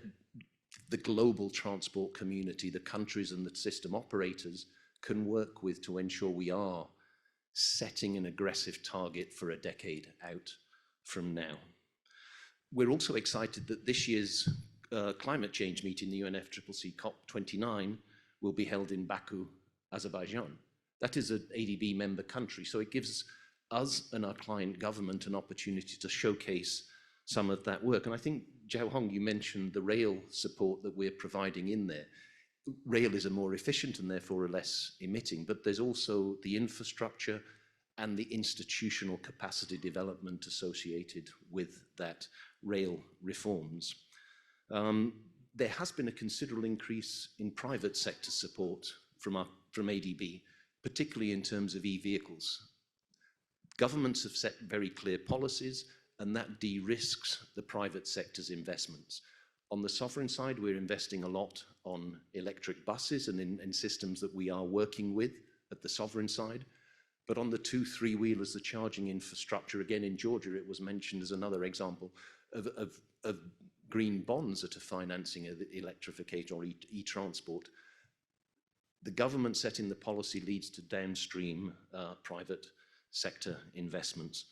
the global transport community, the countries and the system operators can work with to ensure we are setting an aggressive target for a decade out from now. We're also excited that this year's climate change meeting, the UNFCCC COP29, will be held in Baku, Azerbaijan. That is an ADB member country, so it gives us and our client government an opportunity to showcase some of that work. And I think, Jiao Hong, you mentioned the rail support that we're providing in there. Rail is a more efficient and therefore a less emitting, but there's also the infrastructure and the institutional capacity development associated with that rail reforms. There has been a considerable increase in private sector support from ADB, particularly in terms of e-vehicles. Governments have set very clear policies, and that de-risks the private sector's investments. On the sovereign side, we're investing a lot on electric buses and in systems that we are working with at the sovereign side. But on the 2-3 wheelers, the charging infrastructure, again in Georgia, it was mentioned as another example of green bonds that are financing electrification or e-transport. The government setting the policy leads to downstream private sector investments.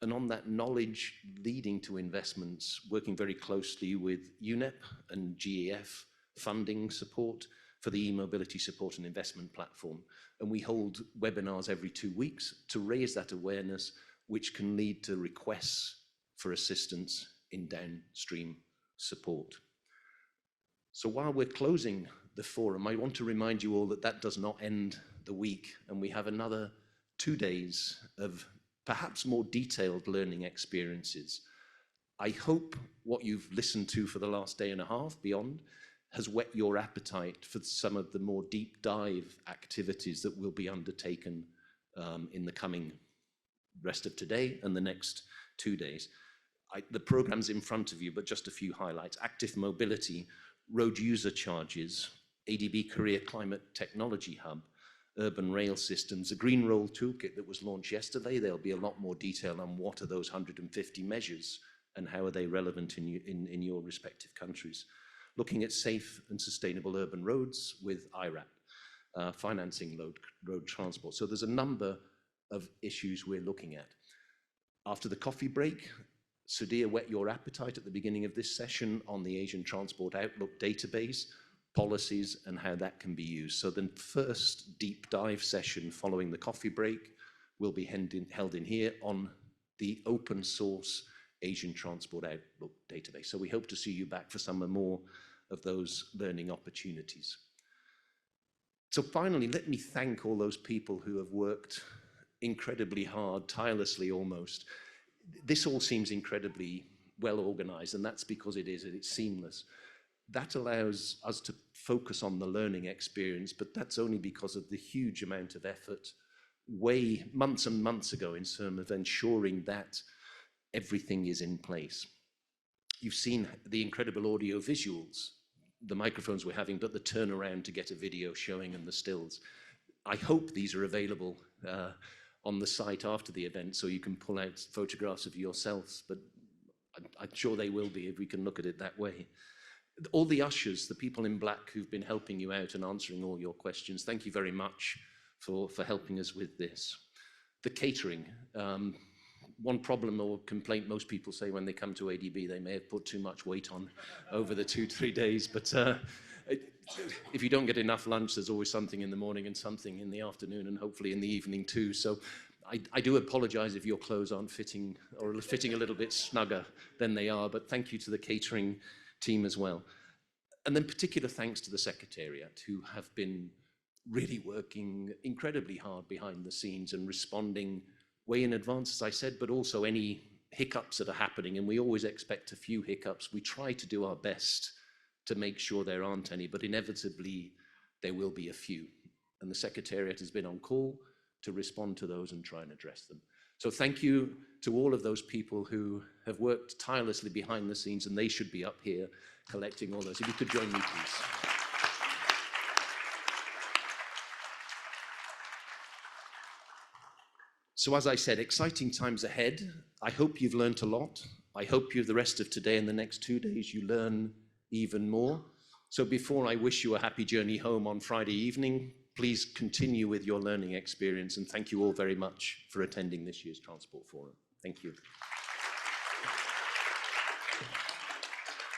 And on that knowledge leading to investments, working very closely with UNEP and GEF funding support for the e-mobility support and investment platform. And we hold webinars every 2 weeks to raise that awareness, which can lead to requests for assistance in downstream support. So while we're closing the forum, I want to remind you all that that does not end the week, and we have another 2 days of perhaps more detailed learning experiences. I hope what you've listened to for the last day and a half beyond has whet your appetite for some of the more deep dive activities that will be undertaken in the coming rest of today and the next 2 days. The program's in front of you, but just a few highlights. Active mobility, road user charges, ADB Career Climate Technology Hub, urban rail systems, a green roll toolkit that was launched yesterday. There'll be a lot more detail on what are those 150 measures and how are they relevant in your respective countries. Looking at safe and sustainable urban roads with IRAP, financing road transport. So there's a number of issues we're looking at. After the coffee break, Sudhir whet your appetite at the beginning of this session on the Asian Transport Outlook database, policies and how that can be used. So the first deep dive session following the coffee break will be held in here on the open source Asian Transport Outlook database. So we hope to see you back for some more of those learning opportunities. So finally, let me thank all those people who have worked incredibly hard, tirelessly almost. This all seems incredibly well organized, and that's because it is, it's seamless. That allows us to focus on the learning experience, but that's only because of the huge amount of effort way months and months ago in terms of ensuring that everything is in place. You've seen the incredible audio visuals, the microphones we're having, but the turnaround to get a video showing and the stills. I hope these are available on the site after the event so you can pull out photographs of yourselves, but I'm sure they will be if we can look at it that way. All the ushers, the people in black who've been helping you out and answering all your questions, thank you very much for helping us with this. The catering, one problem or complaint most people say when they come to ADB, they may have put too much weight on over the 2-3 days, but if you don't get enough lunch, there's always something in the morning and something in the afternoon and hopefully in the evening too. So I do apologize if your clothes aren't fitting or fitting a little bit snugger than they are, but thank you to the catering team as well. And then particular thanks to the Secretariat who have been really working incredibly hard behind the scenes and responding way in advance, as I said, but also any hiccups that are happening, and we always expect a few hiccups. We try to do our best to make sure there aren't any, but inevitably there will be a few. And the Secretariat has been on call to respond to those and try and address them. So thank you to all of those people who have worked tirelessly behind the scenes, and they should be up here collecting all those. If you could join me, please. So as I said, exciting times ahead. I hope you've learned a lot. I hope you, the rest of today and the next 2 days, you learn even more. So before I wish you a happy journey home on Friday evening, please continue with your learning experience, and thank you all very much for attending this year's Transport Forum. Thank you.